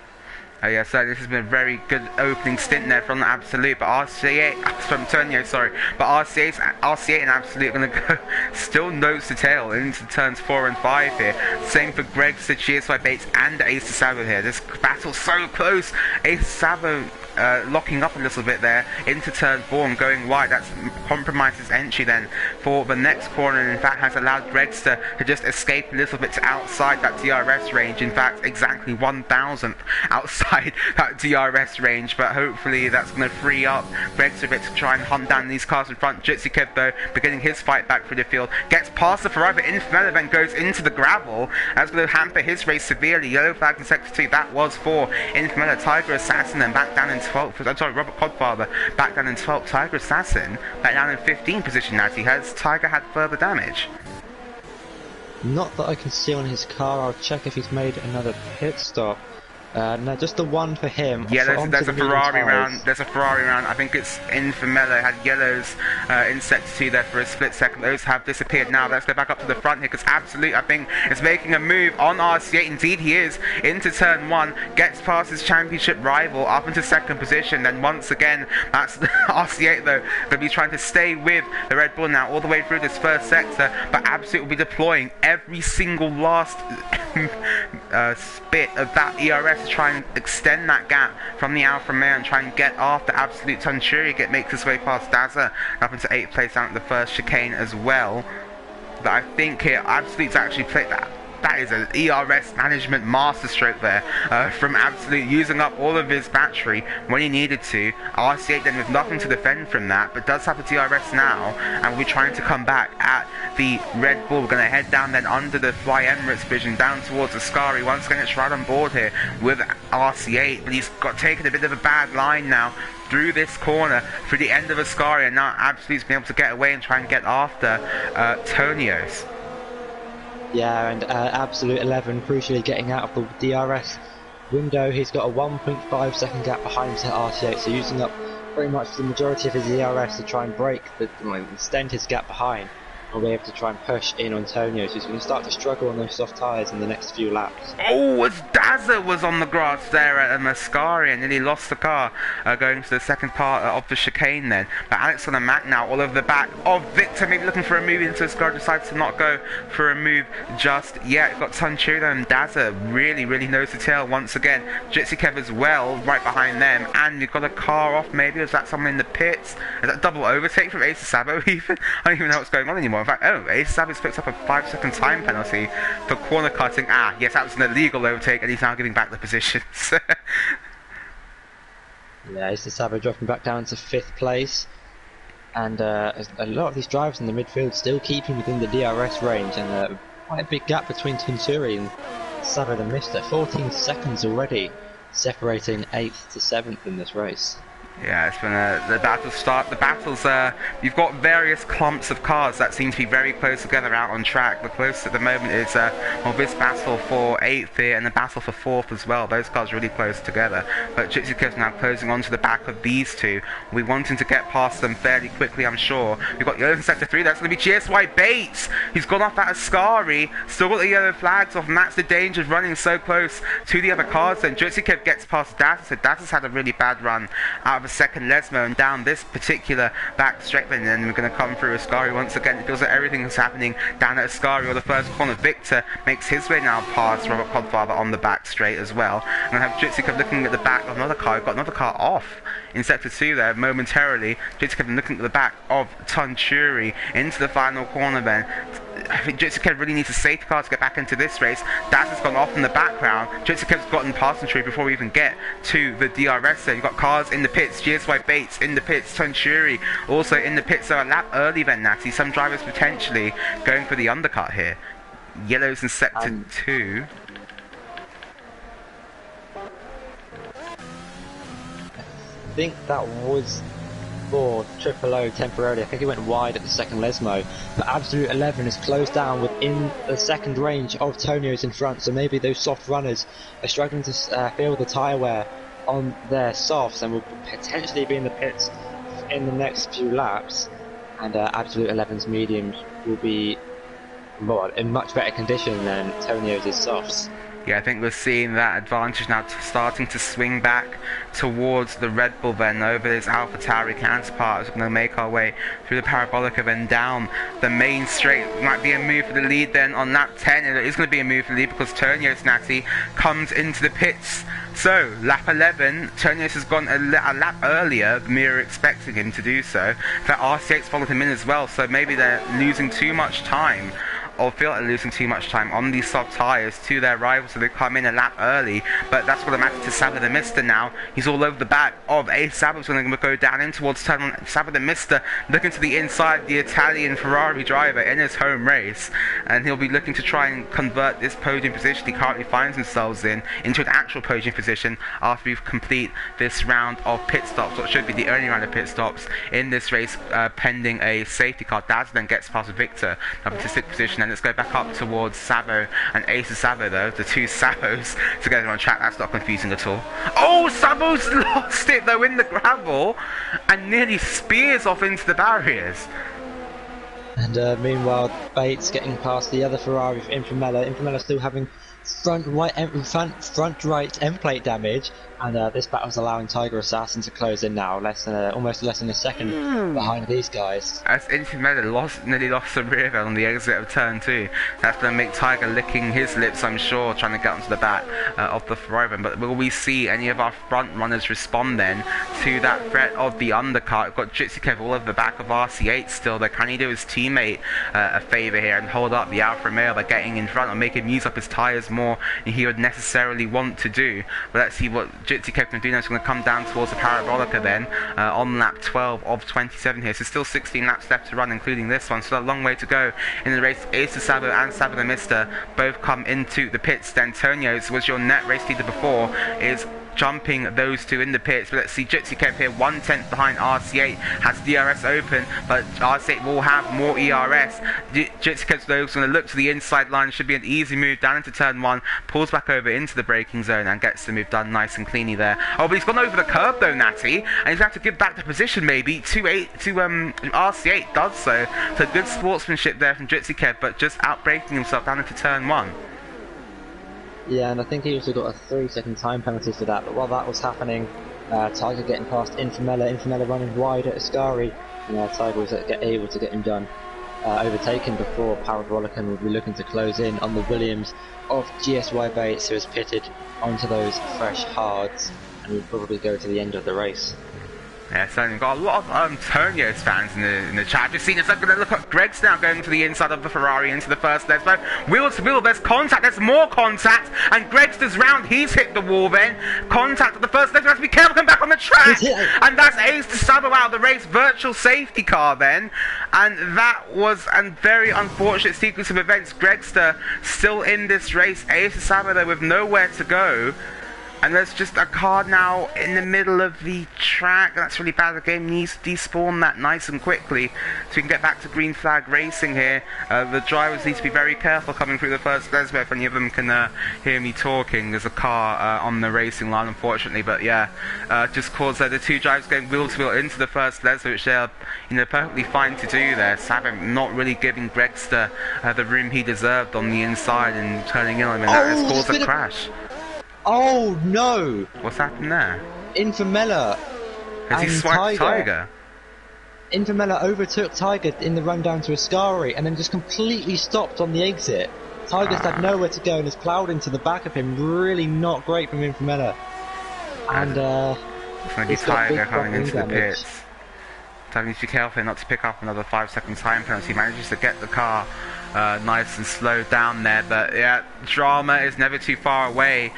Yeah, so this has been a very good opening stint there from Absolute, but RC8 from Antonio, sorry, but RC8 and Absolute are going to go still nose to tail into turns 4 and 5 here. Same for Greg, GSY Bates and Ace Savo here. This battle's so close. Ace Savo locking up a little bit there into turn 4 and going wide. That's compromises entry then for the next corner, and in fact has allowed Gregster to just escape a little bit to outside that DRS range. In fact, exactly 1,000th outside that DRS range, but hopefully that's going to free up Gregster a bit to try and hunt down these cars in front. Jitsikev though beginning his fight back through the field, gets past the Ferrari, but Infernal then goes into the gravel. That's going to hamper his race severely. Yellow flag in sector 2, that was for Infernal. Tiger Assassin then back down in 12th. I'm sorry, Robert Codfather back down in 12th. Tiger Assassin back down in 15th position. Now has Tiger had further damage? Not that I can see on his car. I'll check if he's made another pit stop. No, just the one for him. Yeah, there's a Ferrari round. There's a Ferrari round. I think it's Infernal. Had yellows in sector 2 there for a split second. Those have disappeared now. Let's go back up to the front here because Absolute, I think, is making a move on RC8. Indeed, he is into turn 1. Gets past his championship rival up into second position. Then once again, that's RC8 though going to be trying to stay with the Red Bull now all the way through this first sector. But Absolute will be deploying every single last bit of that ERS to try and extend that gap from the Alfa Romeo and try and get after Absolute. Tunturi makes his way past Daza up into 8th place down at the first chicane as well. But I think here Absolute's actually played that. That is an ERS management masterstroke there from Absolute, using up all of his battery when he needed to. RC8 then with nothing to defend from that, but does have the DRS now, and we're trying to come back at the Red Bull. We're going to head down then under the Fly Emirates vision down towards Ascari. Once again, it's right on board here with RC8, but he's got taken a bit of a bad line now through this corner, through the end of Ascari, and now Absolute's been able to get away and try and get after Tonios. Yeah, and Absolute 11 crucially getting out of the DRS window. He's got a 1.5 second gap behind to RC8, so using up pretty much the majority of his DRS to try and extend his gap behind. We'll be able to try and push in on Tonio, who's going to start to struggle on those soft tyres in the next few laps. Oh, as Daza was on the grass there at Mascari and nearly lost the car going to the second part of the chicane then. But Alex on the Mac now all over the back of Victor, maybe looking for a move into Ascari, decides to not go for a move just yet. Got Tunchuda and Daza really nose to tail once again. Jitsikev as well, right behind them, and you've got a car off maybe. Is that someone in the pits? Is that double overtake from Ace Sabo even? I don't even know what's going on anymore. In fact, Ace Sabo's picked up a 5-second time penalty for corner cutting. Yes, that was an illegal overtake, and he's now giving back the positions. Yeah, Ace Sabo dropping back down to 5th place. And a lot of these drivers in the midfield still keeping within the DRS range, and quite a big gap between Tunturi and Sabo the Mister. 14 seconds already separating 8th to 7th in this race. Yeah, it's been the battle start. The battles, you've got various clumps of cars that seem to be very close together out on track. The closest at the moment is this battle for 8th here and the battle for 4th as well. Those cars are really close together. But Jitsikev's now closing onto the back of these two. We're wanting to get past them fairly quickly, I'm sure. We've got yellow in sector 3. That's going to be GSY Bates. He's gone off that Ascari. Still got the yellow flags off, and that's the danger of running so close to the other cars. Then Jitsikev gets past Datas. So Datas had a really bad run out of a second Lesmo and down this particular back straight, and then we're going to come through Ascari once again. It feels like everything is happening down at Ascari or the first corner. Victor makes his way now past Robert Codfather on the back straight as well. And I have Jitsikev looking at the back of another car. We've got another car off in sector 2 there momentarily. Jitsikev looking at the back of Tunturi into the final corner then. I think Jitsikev really needs a safety car to get back into this race. Daz has gone off in the background. Jitsikev's gotten past Tunturi before we even get to the DRS there. You've got cars in the pits. GSY Bates in the pits. Tunturi also in the pits. So a lap early then, Natty. Some drivers potentially going for the undercut here. Yellows in sector 2. I think that was for Triple O temporarily. I think he went wide at the second Lesmo, but Absolute 11 is closed down within the second range of Tonio's in front, so maybe those soft runners are struggling to feel the tyre wear on their softs and will potentially be in the pits in the next few laps, and Absolute 11's mediums will be in much better condition than Tonio's softs. Yeah, I think we're seeing that advantage now starting to swing back towards the Red Bull then over his Alpha Tauri counterpart. We're going to make our way through the Parabolica then down the main straight. Might be a move for the lead then on lap 10. It is going to be a move for the lead because Tonios Natty comes into the pits So, lap 11, Tonios has gone a lap earlier than we were expecting him to do so. That RC8's followed him in as well, so maybe they're losing too much time, or feel like they're losing too much time on these soft tyres to their rivals, so they come in a lap early. But that's what matters to Sabo the Mister now. He's all over the back of Ace Sabo's going to go down in towards turn 1. Sabo the Mister looking to the inside, the Italian Ferrari driver in his home race, and he'll be looking to try and convert this podium position he currently finds himself in into an actual podium position after we complete this round of pit stops, what should be the only round of pit stops in this race, pending a safety car. Daz then gets past Victor up to 6th position, and let's go back up towards Sabo and Ace of Sabo, though, the two Sabos together on track. That's not confusing at all. Oh, Sabo's lost it though in the gravel and nearly spears off into the barriers. And meanwhile, Bates getting past the other Ferrari for Infamella. Infamella still having front right end plate damage, and this battle's allowing Tiger Assassin to close in now, almost less than a second behind these guys. As Infamella nearly lost the rear end on the exit of turn 2, that's going to make Tiger licking his lips, I'm sure, trying to get onto the back of the Ferrari. But will we see any of our front runners respond then to that threat of the undercut? We've got Jitsukev all over the back of RC8 still there. Can he do his teammate a favour here and hold up the Alfa Romeo by getting in front or make him use up his tyres more than he would necessarily want to do? But let's see what Jitsukev can do now. It's going to come down towards the Parabolica then on lap 12 of 27 here. So still 16 laps left to run, including this one. So a long way to go in the race. Ace of Sabo and Sabo the Mister both come into the pits. D'Antonios was your net race leader before, is jumping those two in the pits. But let's see, Jitsukev here 1/10 behind RC8, has DRS open, but RC8 will have more ERS. Jitsukev's though is going to look to the inside line, should be an easy move down into turn 1, pulls back over into the braking zone and gets the move done nice and cleanly there. Oh, but he's gone over the curb though, Natty, and he's going to have to give back the position maybe to RC8, does so. So good sportsmanship there from Jitsukev, but just outbraking himself down into turn 1. Yeah, and I think he also got a 3-second time penalty for that. But while that was happening, Tiger getting past Infamella running wide at Ascari, and Tiger was able to get him done, overtaken before Parabolican would be looking to close in on the Williams of GSY Bates, who has pitted onto those fresh hards and will probably go to the end of the race. Yeah, certainly got a lot of Tonios fans in the chat. I've just seen us going to look at Greg's now going to the inside of the Ferrari into the first leg. But wheel to wheel, there's contact, there's more contact, and Greg's does round, he's hit the wall then. Contact at the first leg, so has to be careful, come back on the track. And that's Ace to Sabo out of the race, virtual safety car then. And that was a very unfortunate sequence of events. Gregster still in this race, Ace to Sabo though with nowhere to go. And there's just a car now in the middle of the track. That's really bad. The game needs to despawn that nice and quickly so we can get back to green flag racing here. The drivers need to be very careful coming through the first desert. If any of them can hear me talking, there's a car on the racing line, unfortunately. But yeah, just caused the two drivers going wheel to wheel into the first desert, which they're perfectly fine to do there. Sabo not really giving Gregster the room he deserved on the inside and turning in on him, and that has caused a crash. Oh no! What's happened there? Infamella Has he swiped Tiger? Infamella overtook Tiger in the run down to Ascari and then just completely stopped on the exit. Tiger's had nowhere to go and has ploughed into the back of him. Really not great from Infamella. And it's going to be Tiger coming into the pits. Tiger needs to be careful not to pick up another 5-second time penalty. He manages to get the car nice and slow down there, but yeah, drama is never too far away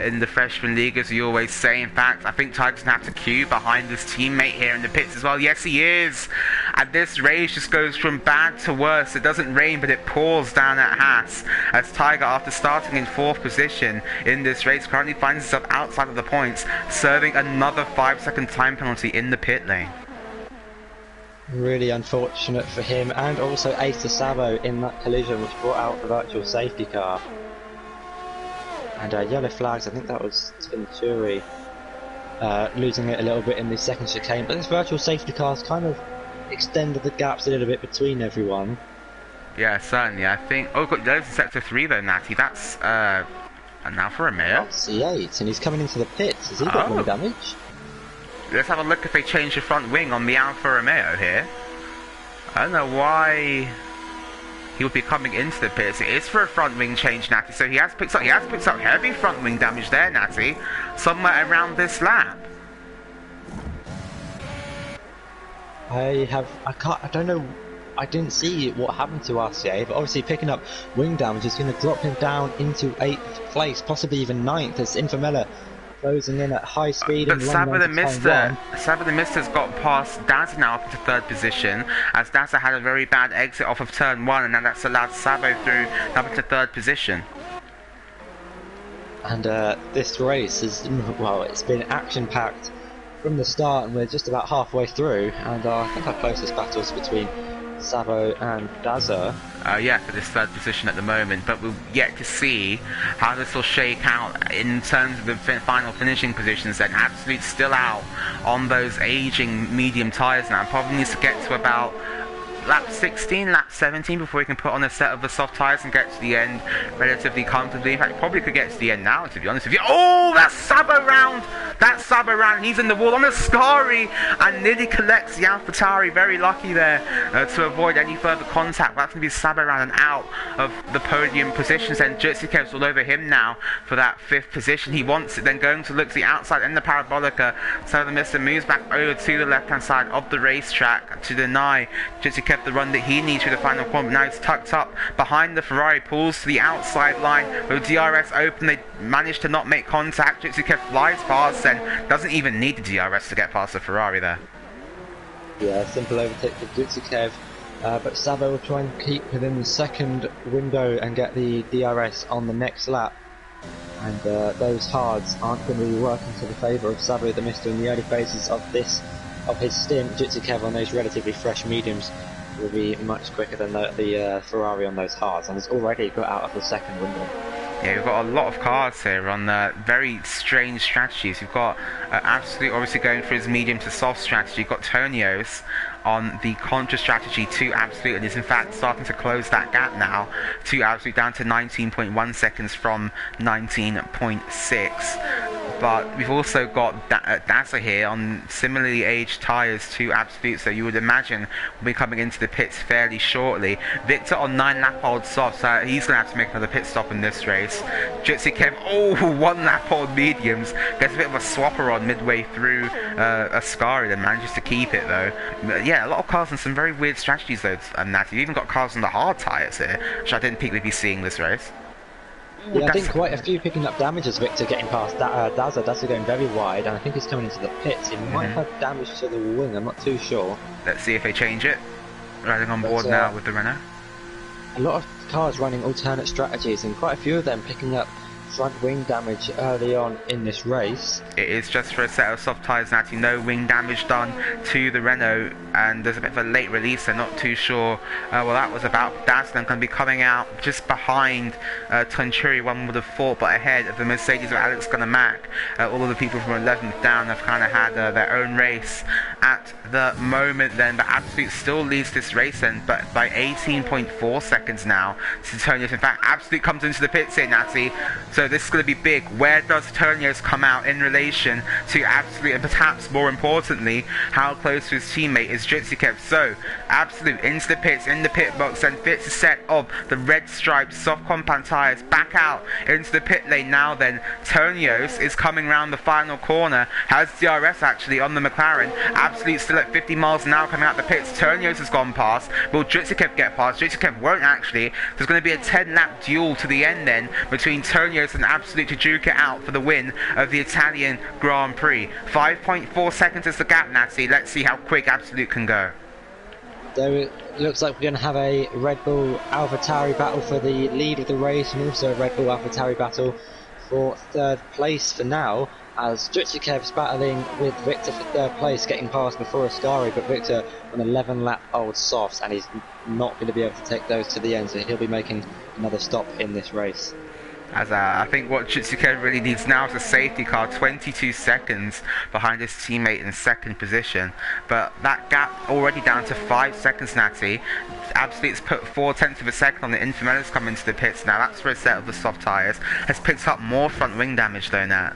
in the freshman league, as you always say. In fact, I think Tiger's gonna have to queue behind his teammate here in the pits as well. Yes, he is. And this race just goes from bad to worse. It doesn't rain, but it pours down at Haas, as Tiger, after starting in 4th position in this race, currently finds himself outside of the points, serving another 5-second time penalty in the pit lane. Really unfortunate for him, and also Ace to Sabo in that collision which brought out the virtual safety car. And yellow flags, I think that was Venturi losing it a little bit in the second chicane, but this virtual safety car's kind of extended the gaps a little bit between everyone. Yeah, certainly. I think... Oh, got those in Sector 3 though, Natty. That's an Alfa Romeo. C8, and he's coming into the pits. Has he got more damage? Let's have a look if they change the front wing on the Alfa Romeo here. I don't know why he will be coming into the pits. It is for a front wing change, Natty. So he has picked up heavy front wing damage there, Natty, somewhere around this lap. I don't know. I didn't see what happened to RCA, but obviously picking up wing damage is going to drop him down into 8th place, possibly even 9th, as Infamella closing in at high speed. But Saba the Mister's got past Dazza now up into 3rd position, as Dazza had a very bad exit off of turn 1, and now that's allowed Sabo through up into 3rd position. And this race is, well, it's been action-packed from the start, and we're just about halfway through, and I think our closest battles between Sabo and Dazza. Yeah, for this 3rd position at the moment, but we'll yet to see how this will shake out in terms of the final finishing positions. Then Absolute still out on those aging medium tyres now. Probably needs to get to about lap 16, lap 17 before he can put on a set of the soft tyres and get to the end relatively comfortably. In fact, probably could get to the end now, to be honest with you. Oh, that's Sabo round! That's Sabo round. He's in the wall on a Scari and nearly collects the AlphaTauri. Very lucky there to avoid any further contact. That's going to be Sabo round and out of the podium positions. And Jutsikev's all over him now for that 5th position. He wants it, then going to look to the outside in the Parabolica. So the Mr. moves back over to the left-hand side of the racetrack to deny Jutsikev the run that he needs for the final corner. Now he's tucked up behind the Ferrari, pulls to the outside line with DRS open. They manage to not make contact. Jutsikev flies past and doesn't even need the DRS to get past the Ferrari there. Yeah, simple overtake for Jutsikev, but Sabo will try and keep within the 2nd window and get the DRS on the next lap. And those hards aren't going to be working to the favour of Sabo the Mister in the early phases of his stint. Jutsikev on those relatively fresh mediums will be much quicker than the Ferrari on those hards, and has already got out of the 2nd window. Yeah, we've got a lot of cars here on very strange strategies. We've got Absolute obviously going for his medium to soft strategy. You've got Tonios on the contra strategy to Absolute, and is in fact starting to close that gap now to Absolute, down to 19.1 seconds from 19.6. But we've also got Dazza here on similarly aged tyres to Absolute, so you would imagine will be coming into the pits fairly shortly. Victor on 9 lap old softs, so he's going to have to make another pit stop in this race. Jutsikev, 1 lap old mediums, gets a bit of a swapper on midway through a Scari, then manages to keep it though. But yeah, a lot of cars on some very weird strategies though, Nat. You've even got cars on the hard tyres here, which I didn't think we'd be seeing this race. Yeah, I think quite a few picking up damage as Victor getting past Dazza. Dazza going very wide, and I think he's coming into the pits. He might have damage to the wing, I'm not too sure. Let's see if they change it. Riding on board now with the Renault. A lot of cars running alternate strategies, and quite a few of them picking up front wing damage early on in this race. It is just for a set of soft tyres, Natty. No wing damage done to the Renault, and there's a bit of a late release. I'm not too sure what that was about. Dazzler can be coming out just behind Tunturi, one would have thought, but ahead of the Mercedes of Alex Gunnar-Mack. All of the people from 11th down have kind of had their own race at the moment then, but Absolute still leads this race then, but by 18.4 seconds now to Tonios. In fact, Absolute comes into the pits here, Natty, so this is going to be big. Where does Tonios come out in relation to Absolute, and perhaps more importantly, how close to his teammate is Jutsikev? So Absolute into the pits, in the pit box, and fits a set of the red striped soft compound tyres back out into the pit lane. Now then, Tonios is coming round the final corner, has DRS actually on the McLaren. Absolute still at 50 miles an hour coming out the pits. Tonios has gone past. Will Jutsikev get past? Jutsikev won't actually. There's going to be a 10-lap duel to the end then between Tonios and Absolute to duke it out for the win of the Italian Grand Prix. 5.4 seconds is the gap, Natty. Let's see how quick Absolute can go. So it looks like we're going to have a Red Bull AlphaTauri battle for the lead of the race, and also a Red Bull AlphaTauri battle for 3rd place for now, as Jutsikev's battling with Victor for 3rd place, getting past before Ascari, but Victor on 11 lap old softs, and he's not going to be able to take those to the end, so he'll be making another stop in this race. As I think what Jutsikev really needs now is a safety car, 22 seconds behind his teammate in 2nd position. But that gap already down to 5 seconds, Natty. Absolute's put 4/10 of a second on the Infamella's come into the pits now. That's for a set of the soft tyres. Has picked up more front wing damage though, Nat.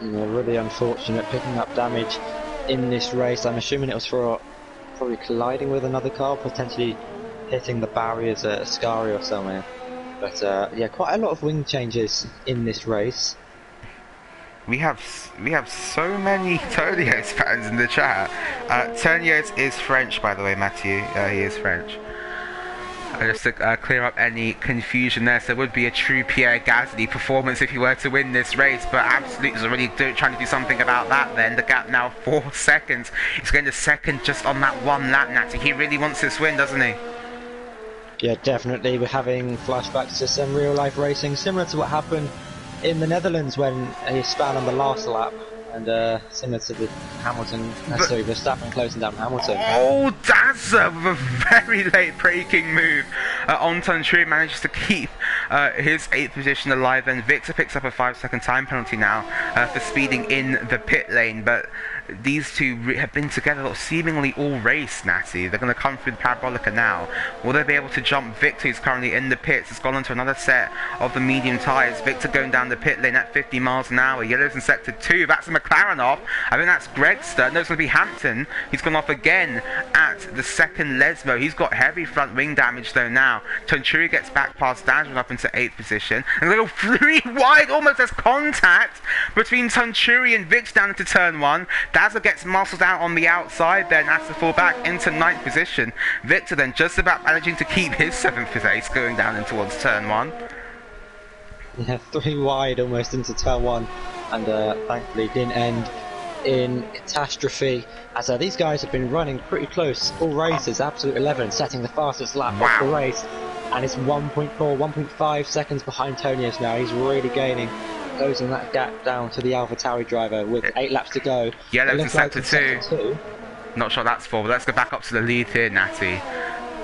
Yeah, really unfortunate picking up damage in this race. I'm assuming it was for probably colliding with another car, potentially hitting the barriers at Ascari or somewhere. But yeah, quite a lot of wing changes in this race. We have so many Tonios fans in the chat. Tonios is French, by the way, Matthew. He is French. Just to clear up any confusion there, so there would be a true Pierre Gasly performance if he were to win this race, but Absolute is already trying to do something about that then. The gap now 4 seconds. He's going to second just on that one lap, Natty. He really wants this win, doesn't he? Yeah, definitely. We're having flashbacks to some real-life racing, similar to what happened in the Netherlands when he span on the last lap. And similar to the Verstappen closing down Hamilton. Oh, Daza with a very late braking move. Anton Truex manages to keep his 8th position alive, and Victor picks up a 5-second time penalty now for speeding in the pit lane. But these two have been together seemingly all race, Natty. They're going to come through the Parabolica now. Will they be able to jump Victor, who's currently in the pits? It's gone on to another set of the medium tyres. Victor going down the pit lane at 50 miles an hour. Yellow's in sector 2. That's a McLaren off. I think that's Gregster. No, it's going to be Hampton. He's gone off again at the second Lesmo. He's got heavy front wing damage though now. Tunturi gets back past Dazza up into 8th position. And they go 3 wide, almost as contact between Tunturi and Victor down into turn 1. Dazza gets muscled out on the outside then, has to fall back into 9th position. Victor then just about managing to keep his 7th place going down in towards turn 1. Yeah, 3 wide almost into turn 1, and thankfully didn't end in catastrophe, as these guys have been running pretty close all races. Absolute 11 setting the fastest lap of the race, and it's 1.5 seconds behind Tonios now. He's really gaining, closing that gap down to the AlphaTauri driver with 8 laps to go. Yellow's in sector 2. Not sure that's for, but let's go back up to the lead here, Natty.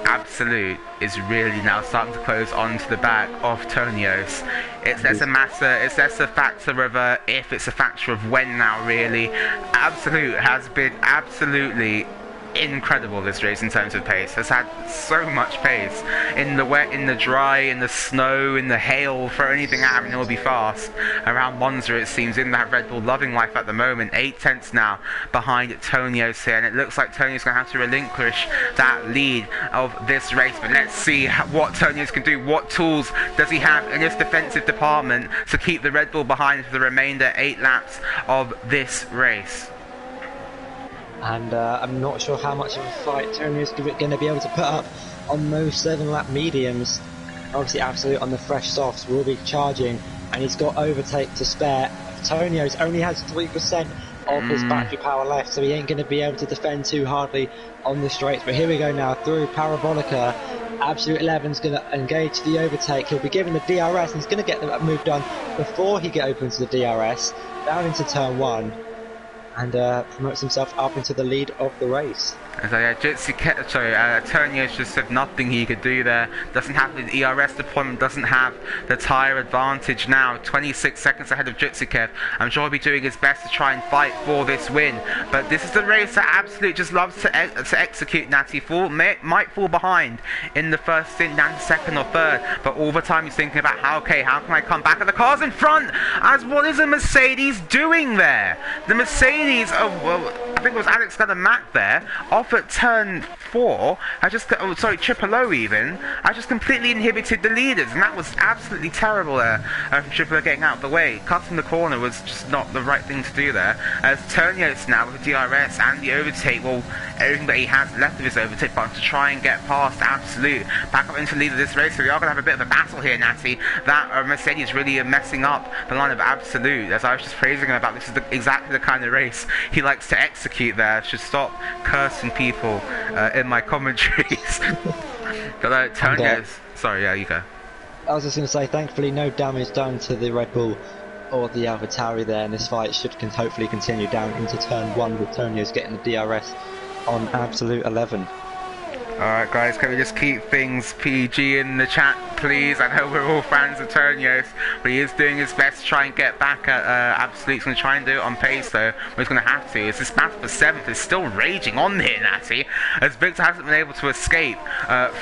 Absolute is really now starting to close onto the back of Tonios. It's less a factor of if, it's a factor of when now, really. Absolute has been absolutely incredible this race in terms of pace. Has had so much pace in the wet, in the dry, in the snow, in the hail. Throw anything at him and he'll be fast. Around Monza, it seems, in that Red Bull loving life at the moment. 8 tenths now behind Tonios here, and it looks like Tonios going to have to relinquish that lead of this race. But let's see what Tonios can do. What tools does he have in his defensive department to keep the Red Bull behind for the remainder 8 laps of this race? And I'm not sure how much of a fight Tonios is going to be able to put up on those 7-lap mediums. Obviously Absolute on the fresh softs will be charging, and he's got overtake to spare. Tonios only has 3% of his battery power left, so he ain't going to be able to defend too hardly on the straights. But here we go now through Parabolica. Absolute 11's going to engage the overtake. He'll be given the DRS, and he's going to get that move done before he opens the DRS down into turn 1. And promotes himself up into the lead of the race. So yeah, Tonios just said nothing he could do there. Doesn't have the ERS deployment, doesn't have the tyre advantage now. 26 seconds ahead of Jutsikev. I'm sure he'll be doing his best to try and fight for this win. But this is the race that Absolute just loves to execute, Natty. Might fall behind in the first stint, down to second or third. But all the time he's thinking about how can I come back? And the car's in front! As what is a Mercedes doing there? The Mercedes, I think it was Alex Mack there, off at turn 4, Triple O even, I just completely inhibited the leaders, and that was absolutely terrible there from Triple O getting out of the way. Cutting the corner was just not the right thing to do there. As Tonios now with the DRS and the overtake, well, everything that he has left of his overtake button to try and get past Absolute, back up into the lead of this race. So we are going to have a bit of a battle here, Natty. That Mercedes really messing up the line of Absolute, as I was just praising him about. This is exactly the kind of race he likes to execute there. Should stop cursing people in my commentaries. But Tonios, sorry, yeah, you go. I was just going to say, thankfully no damage done to the Red Bull or the AlphaTauri there, and this fight should hopefully continue down into turn 1 with Tonios getting the DRS on Absolute 11. Alright guys, can we just keep things PG in the chat, please? I know we're all fans of Tonios, but he is doing his best to try and get back at Absolute. He's going to try and do it on pace though, but he's going to have to. As this battle for 7th is still raging on here, Natty, as Victor hasn't been able to escape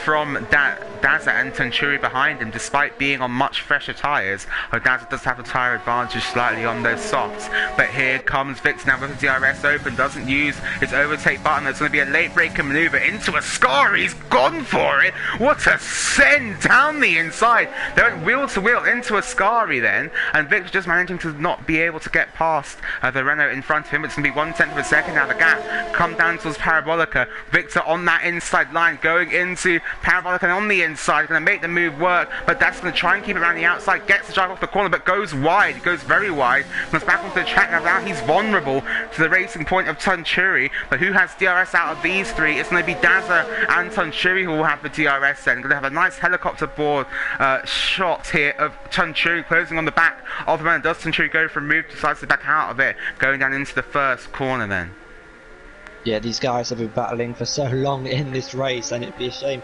from Dazza and Tunturi behind him, despite being on much fresher tyres. Dazza does have the tyre advantage slightly on those softs, but here comes Victor now with the DRS open, doesn't use his overtake button. There's going to be a late breaker manoeuvre into a score. He's gone for it. What a send down the inside. They went wheel to wheel into Ascari then, and Victor just managing to not be able to get past the Renault in front of him. It's going to be 1/10 of a second now. The gap come down towards Parabolica. Victor on that inside line, going into Parabolica and on the inside, going to make the move work, but that's going to try and keep it around the outside. Gets the drive off the corner, but goes wide. He goes very wide. Comes back onto the track now. Now he's vulnerable to the racing point of Tunturi, but who has DRS out of these three? It's going to be Dazza and Tunturi who will have the DRS then. Going to have a nice helicopter board shot here of Tunturi closing on the back of the man. Does Tunturi go for a move? Decides to back out of it, going down into the first corner then. Yeah, these guys have been battling for so long in this race, and it'd be a shame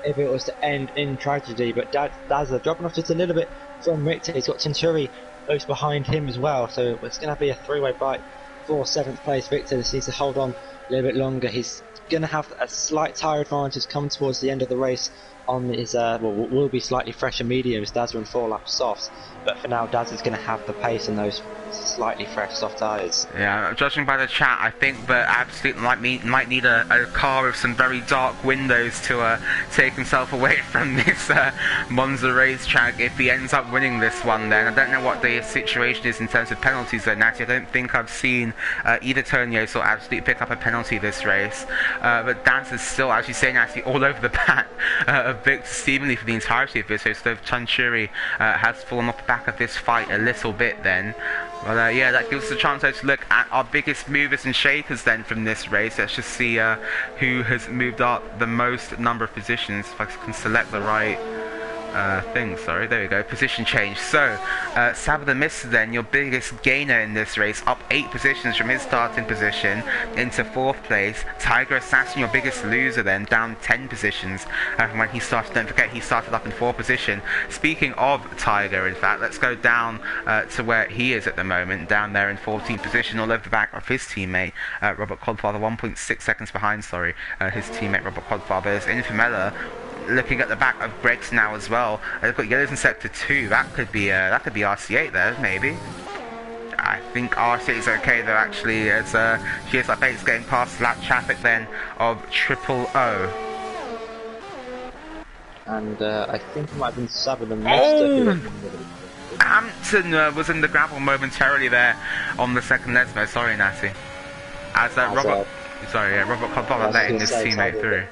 if it was to end in tragedy. But Dazza dropping off just a little bit from Richter. He's got Tunturi close behind him as well, so it's going to be a three-way fight for 7th place. Victor just needs to hold on a little bit longer. He's going to have a slight tyre advantage come towards the end of the race on his, will be slightly fresher mediums. Dazza and 4 lap softs, but for now Dazza's going to have the pace in those slightly fresh soft tyres. Yeah, judging by the chat, I think that absolutely might need a car with some very dark windows to take himself away from this Monza racetrack if he ends up winning this one then. I don't know what the situation is in terms of penalties though, Natty. I don't think I've seen either Tonios or Absolute pick up a penalty this race, but Dance is still, as you say, Natty, all over the back of Victor seemingly for the entirety of this race. So Tunturi has fallen off the back of this fight a little bit then. Well, yeah, that gives us a chance to look at our biggest movers and shakers then from this race. Let's just see who has moved up the most number of positions. If I can select the right thing, sorry, there we go, position change. So, Sabah Mist then, your biggest gainer in this race, up 8 positions from his starting position into 4th place. Tiger Assassin, your biggest loser then, down 10 positions from when he started. Don't forget, he started up in 4th position. Speaking of Tiger, in fact, let's go down to where he is at the moment, down there in 14th position, all over the back of his teammate, Robert Codfather, 1.6 seconds behind, sorry, his teammate Robert Codfather is Infamella. Looking at the back of Greg's now as well. They've got yellows in sector 2. That could be RC8 there, maybe. I think RC8 is okay though, actually, as GSI Bates getting past lap traffic then of Triple O. And I think it might have been Sabah Hampton was in the gravel momentarily there on the second Lesmo. Sorry, Natty. As Robert Codfather letting his teammate through.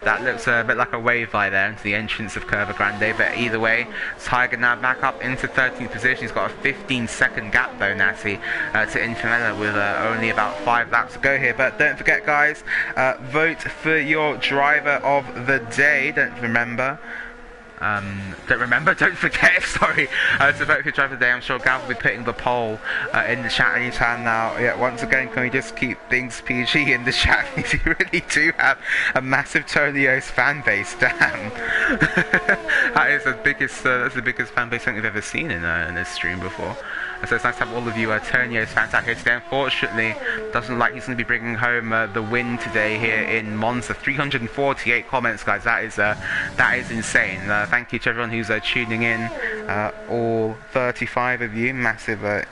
That looks a bit like a wave by there into the entrance of Curva Grande, but either way, Tiger now back up into 13th position. He's got a 15-second gap though, Natty, to Infamella with only about 5 laps to go here. But don't forget, guys, vote for your driver of the day. Don't forget, sorry, to vote for your driver of the day. I'm sure Gav will be putting the poll in the chat anytime now. Yeah, once again, can we just keep things PG in the chat? You really do have a massive Tolios fan base, damn. That is that's the biggest fan base I think we've ever seen in this stream before. So it's nice to have all of you Tonios fans out here today. Unfortunately, doesn't look like he's going to be bringing home the win today here in Monza. 348 comments, guys. That is insane. Thank you to everyone who's tuning in. All 35 of you. Massive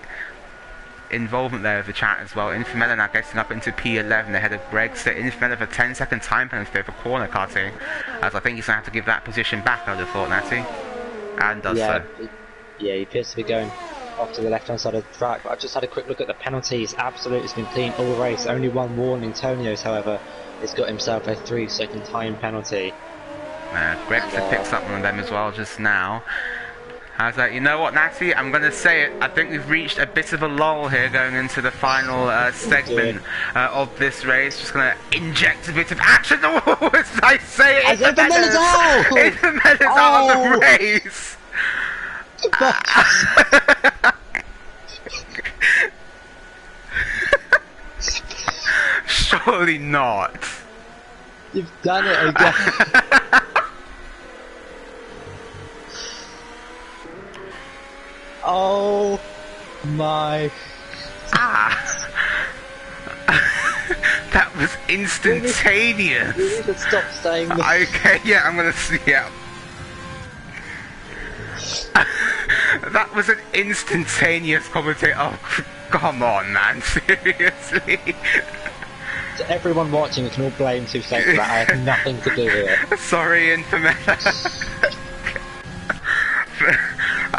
involvement there with the chat as well. Infamella now getting up into P11 ahead of Greg. So Infamella for 10-second time penalty for corner cutting, as I think he's going to have to give that position back, I would have thought, Natty. And does so. Yeah, he appears to be going off to the left-hand side of the track. But I've just had a quick look at the penalties. Absolutely, it's been clean all race. Only one warning. Tonios, however, has got himself a 3-second time penalty. Greg picks up one of them as well just now. How's that? You know what, Natty? I'm going to say it. I think we've reached a bit of a lull here going into the final segment of this race. Just going to inject a bit of action. Oh, as I say it, Infamella's out of the race. Surely not. You've done it again. Oh my. That was instantaneous. You need to stop saying this. Okay, yeah, I'm gonna see it. That was an instantaneous commentator. Oh, come on, man, seriously. To everyone watching, we can all blame 2 seconds for that. I had nothing to do with it. Sorry, Infamella.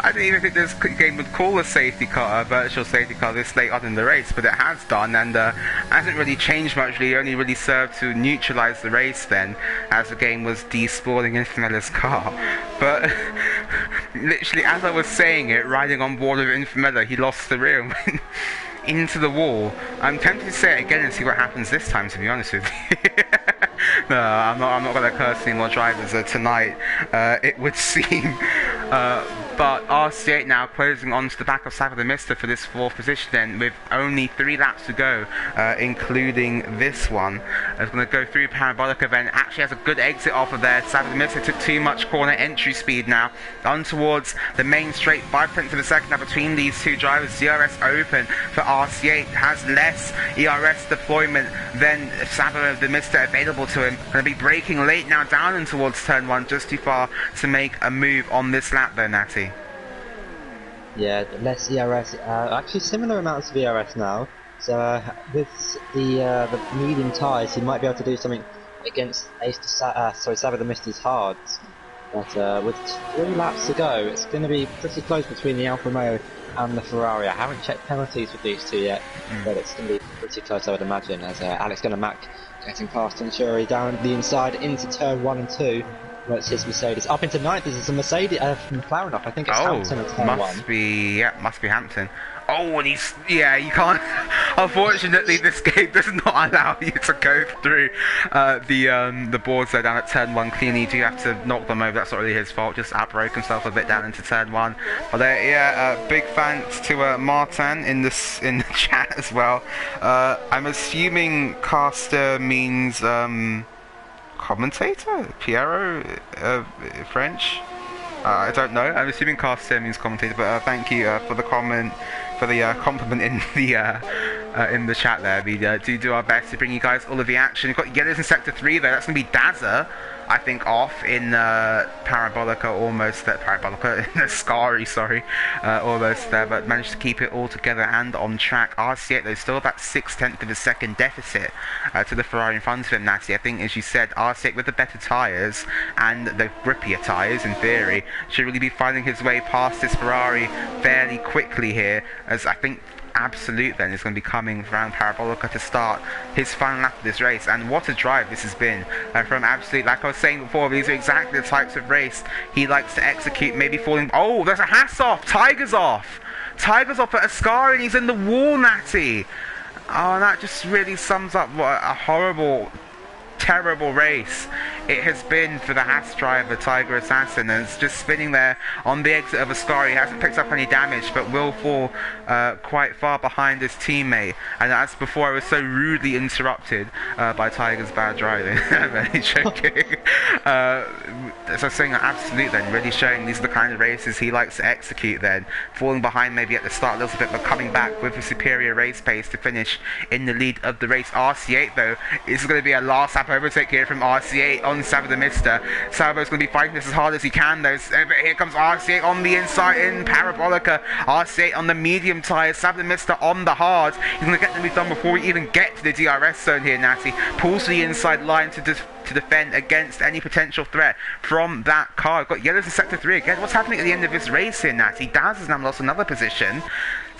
I didn't even think this game would call a safety car, a virtual safety car this late on in the race, but it has done, and hasn't really changed much. Really, only really served to neutralise the race then, as the game was despawning Infamella's car. But literally, as I was saying it, riding on board with Infamella, he lost the rear and went into the wall. I'm tempted to say it again and see what happens this time, to be honest with you. No, I'm not going to curse any more drivers tonight, it would seem. But RC8 now closing onto the back of Gavra the Mister for this 4th position then, with only 3 laps to go, including this one. It's going to go through Parabolica then, actually has a good exit off of there. Gavra the Mister took too much corner entry speed now, on towards the main straight, 5 of a second now between these 2 drivers. DRS open for RC8, has less ERS deployment than Gavra the Mister available to him. Going to be braking late now down and towards turn 1, just too far to make a move on this lap though, Natty. Yeah, less ERS, actually similar amounts of ERS now. So with the medium tyres, he might be able to do something against Gavra the Mister's hards. But with 3 laps to go, it's going to be pretty close between the Alfa Romeo and the Ferrari. I haven't checked penalties with these 2 yet, but it's going to be pretty close, I would imagine, as Alex Mack getting past Venturi down the inside into turn 1 and 2. Well, it's his Mercedes up into 9th. This is a Mercedes from McLaren off. I think it's Hampton at turn 1. Must be Hampton. Oh, and you can't. Unfortunately, this game does not allow you to go through the boards there down at turn 1 cleanly. You do have to knock them over. That's not really his fault. Just outbroke himself a bit down into turn 1. But big thanks to Martin in the chat as well. I'm assuming caster means commentator? Piero? French? I don't know. I'm assuming caster means commentator, but thank you for the comment, for the compliment in the chat there. We do our best to bring you guys all of the action. You've got Yellows in Sector 3 there. That's going to be Dazza, I think, off in Parabolica, almost there. Parabolica, in Ascari, sorry. Almost there, but managed to keep it all together and on track. RC8, though, still about 6/10 of a second deficit to the Ferrari in front of him, Natty. I think, as you said, RC8 with the better tyres and the grippier tyres, in theory, should really be finding his way past this Ferrari fairly quickly here, as I think Absolute then is going to be coming around Parabolica to start his final lap of this race. And what a drive this has been from Absolute. Like I was saying before, these are exactly the types of race he likes to execute. Maybe falling. Oh, there's a Haas off. Tiger's off. Tiger's off at Ascari and he's in the wall, Natty. Oh, and that just really sums up what a horrible, terrible race it has been for the Haas driver, Tiger Assassin, and it's just spinning there on the exit of Ascari. He hasn't picked up any damage, but will fall quite far behind his teammate. And as before, I was so rudely interrupted by Tiger's bad driving. I'm really joking. As I was saying, Absolute then, really showing these are the kind of races he likes to execute then. Falling behind maybe at the start a little bit, but coming back with a superior race pace to finish in the lead of the race. RC8 though, is going to be a last lap overtake here from RC8 on Gavra the Mister. Salvo's going to be fighting this as hard as he can though. But here comes RC8 on the inside in Parabolica. RC8 on the medium tyres, Gavra the Mister on the hard. He's going to get them done before we even get to the DRS zone here, Natty. Pulls to the inside line to defend against any potential threat from that car. We've got Yellows in Sector 3 again. What's happening at the end of this race here, Natty? Daz has now lost another position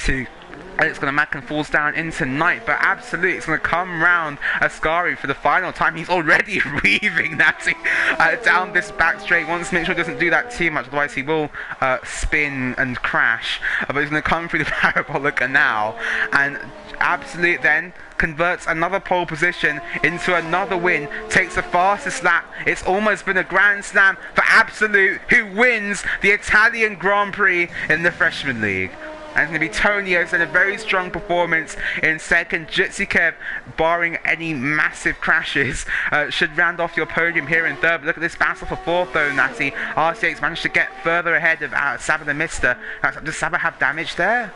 to Alex Mack and falls down into ninth, but Absolute is going to come round Ascari for the final time. He's already weaving Natty down this back straight. Wants to make sure he doesn't do that too much, otherwise he will spin and crash. But he's going to come through the Parabolica now, and Absolute then converts another pole position into another win, takes the fastest lap. It's almost been a grand slam for Absolute, who wins the Italian Grand Prix in the Freshman League. And it's going to be Tonio's and a very strong performance in second. Jitsikev, barring any massive crashes, should round off your podium here in third. But look at this battle for fourth though, Natty. RCX managed to get further ahead of Gavra the Mister. Does Gavra have damage there?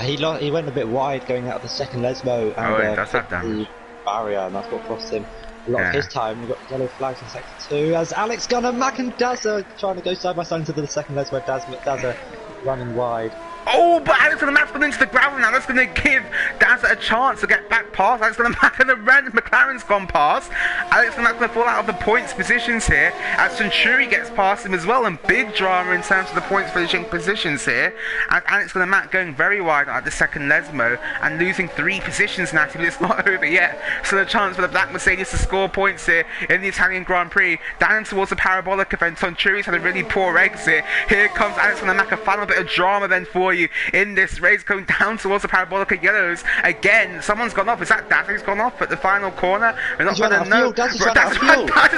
He went a bit wide going out of the second Lesmo and he does have damage. The barrier, and that's what cost him a lot of his time. We've got yellow flags in sector 2 as Alex Mack and Dazza trying to go side by side into the second Lesmo. Dazza running wide. Oh, but Alexander Mack's gone into the gravel now. That's going to give Daza a chance to get back past Alexander Mack, and the red McLaren's gone past. Alexander Mack's going to fall out of the points positions here as Centuri gets past him as well, and big drama in terms of the points finishing positions here. And Alexander Mack going very wide at the second Lesmo and losing 3 positions now, but it's not over yet. So the chance for the Black Mercedes to score points here in the Italian Grand Prix. Down towards the parabolic event. Centuri's had a really poor exit. Here comes Alexander Mack, a final bit of drama then for you in this race, going down towards the parabolic yellows again. Someone's gone off. Is that Daz who's gone off at the final corner? We're not going to know. Daz has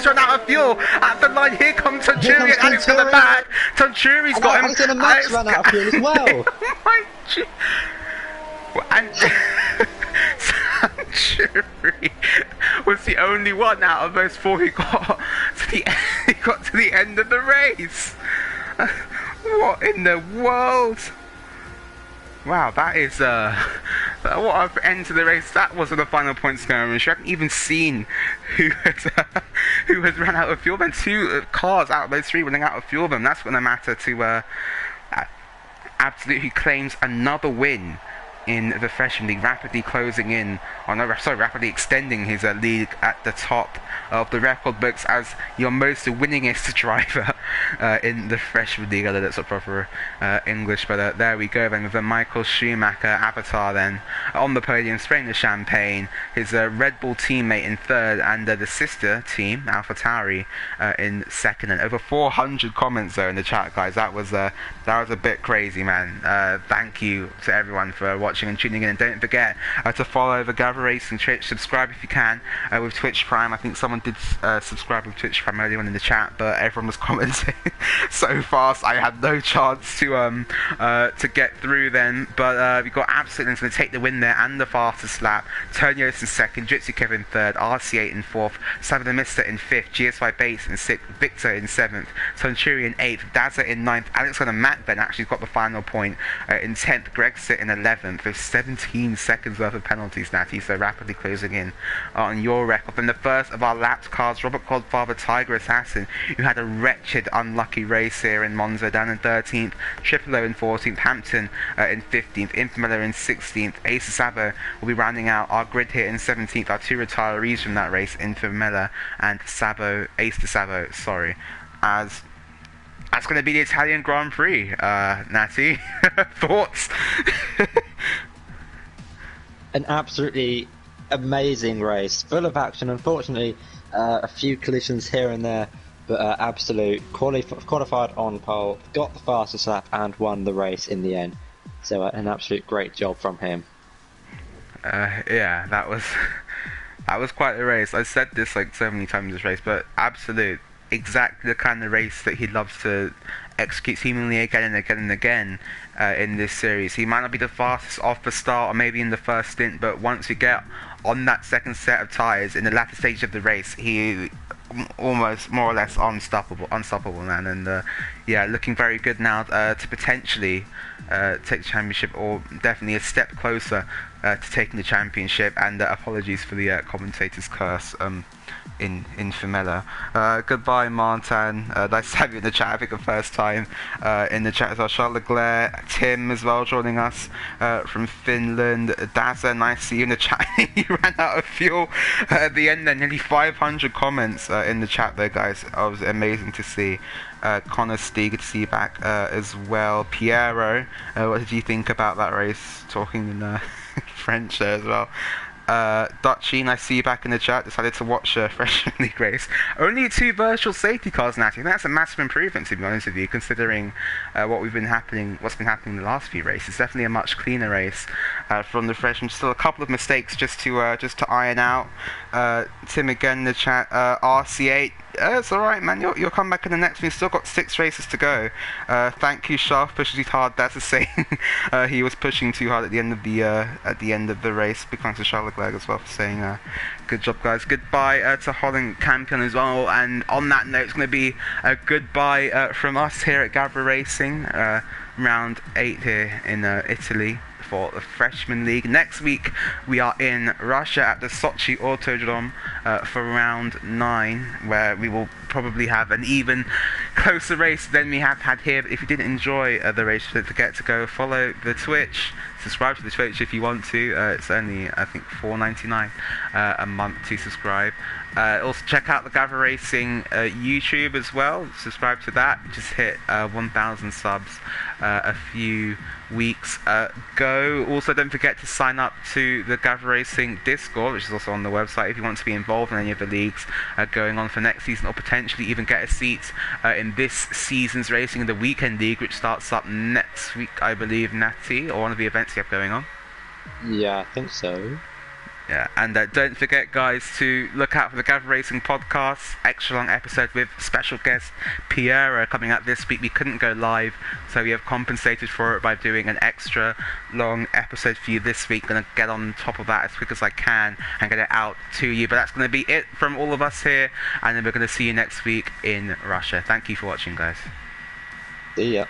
run out of fuel At the line, here comes Centuri and Alexander Mack. Centuri's got him. Alexander Mack's run out of fuel as well. Oh my G. And Centuri was the only one out of those 4 who got to the end of the race. What in the world? Wow, that is what an end to the race that was for the final point skirmish. We haven't even seen who has run out of fuel. Then 2 cars out of those 3 running out of fuel. Then that's going to matter to Absolute, who claims another win in the Freshman League, rapidly closing in on rapidly extending his lead at the top of the record books as your most winningest driver in the Freshman League. I know that's not proper English, but there we go then with the Michael Schumacher avatar then on the podium, spraying the champagne, his Red Bull teammate in 3rd, and the sister team AlphaTauri in 2nd. And over 400 comments though in the chat, guys. That was a bit crazy, man. Thank you to everyone for watching and tuning in, and don't forget to follow the Gavra Racing Twitch. Subscribe if you can with Twitch Prime. I think someone did subscribe with Twitch Prime earlier on in the chat, but everyone was commenting so fast I had no chance to get through then. But we've got Absolute going to take the win there and the fastest lap. Tonios in 2nd, Jitsu Kev in 3rd, RC8 in 4th, Savannah Mister in 5th, GS5 Base in 6th, Victor in 7th, Centuri in 8th, Daza in 9th, Alexander Mack then actually got the final point in 10th, Greg Sit in 11th. With 17 seconds worth of penalties, Natty, so rapidly closing in on your record. Then the first of our lapped cars, Robert Godfather Tiger Assassin, who had a wretched, unlucky race here in Monza, down in 13th, Triple O in 14th, Hampton in 15th, Infamilla in 16th, Ace Sabo will be rounding out our grid here in 17th, our 2 retirees from that race, Infamilla and Ace Sabo, as that's going to be the Italian Grand Prix, Natty. Thoughts? An absolutely amazing race, full of action. Unfortunately, a few collisions here and there, but Absolute qualified on pole, got the fastest lap, and won the race in the end. So an absolute great job from him. Yeah, that was quite a race. I said this like so many times this race, but Absolute, exactly the kind of race that he loves to execute seemingly again and again and again in this series. He might not be the fastest off the start or maybe in the first stint, but once you get on that second set of tyres in the latter stage of the race, he almost more or less unstoppable man. And yeah, looking very good now to potentially take the championship, or definitely a step closer to taking the championship. And apologies for the commentator's curse in Femella. Goodbye, Martin. Nice to have you in the chat. I think the first time in the chat as well. Charles Leclerc, Tim as well joining us from Finland. Daza, nice to see you in the chat. You ran out of fuel at the end then. Nearly 500 comments in the chat there, guys. It was amazing to see. Connor Stee, good to see you back as well. Piero, what did you think about that race? Talking in French there as well. Dutchine, I see you back in the chat. Decided to watch Freshman League race. Only 2 virtual safety cars now. I think that's a massive improvement, to be honest with you, considering what's been happening in the last few races. Definitely a much cleaner race from the freshmen. Still a couple of mistakes just to iron out. Tim again in the chat. RC8. It's alright, man. You'll come back in the next one. You've still got 6 races to go. Thank you, Sharp. Pushes it hard. That's the same. He was pushing too hard at the end of the race. Big thanks to Charles Leclerc as well for saying good job, guys. Goodbye to Holland Campion as well. And on that note, it's going to be a goodbye from us here at Gavra Racing. Round 8 here in Italy for the Freshman League. Next week we are in Russia at the Sochi Autodrome for round 9, where we will probably have an even closer race than we have had here. But if you didn't enjoy the race, don't forget to go follow the Twitch. Subscribe to the Twitch if you want to. It's only, I think, $4.99 a month to subscribe. Also check out the Gavra Racing YouTube as well. Subscribe to that. Just hit 1,000 subs a few weeks ago. Also, don't forget to sign up to the Gavra Racing Discord, which is also on the website, if you want to be involved in any of the leagues going on for next season, or potentially even get a seat in this season's racing in the weekend league, which starts up next week, I believe, Natty, or one of the events you have going on. Yeah, I think so. Yeah, and don't forget, guys, to look out for the Gavra Racing podcast, extra long episode with special guest Piera coming out this week. We couldn't go live, so we have compensated for it by doing an extra long episode for you this week. Going to get on top of that as quick as I can and get it out to you. But that's going to be it from all of us here, and then we're going to see you next week in Russia. Thank you for watching, guys. See ya.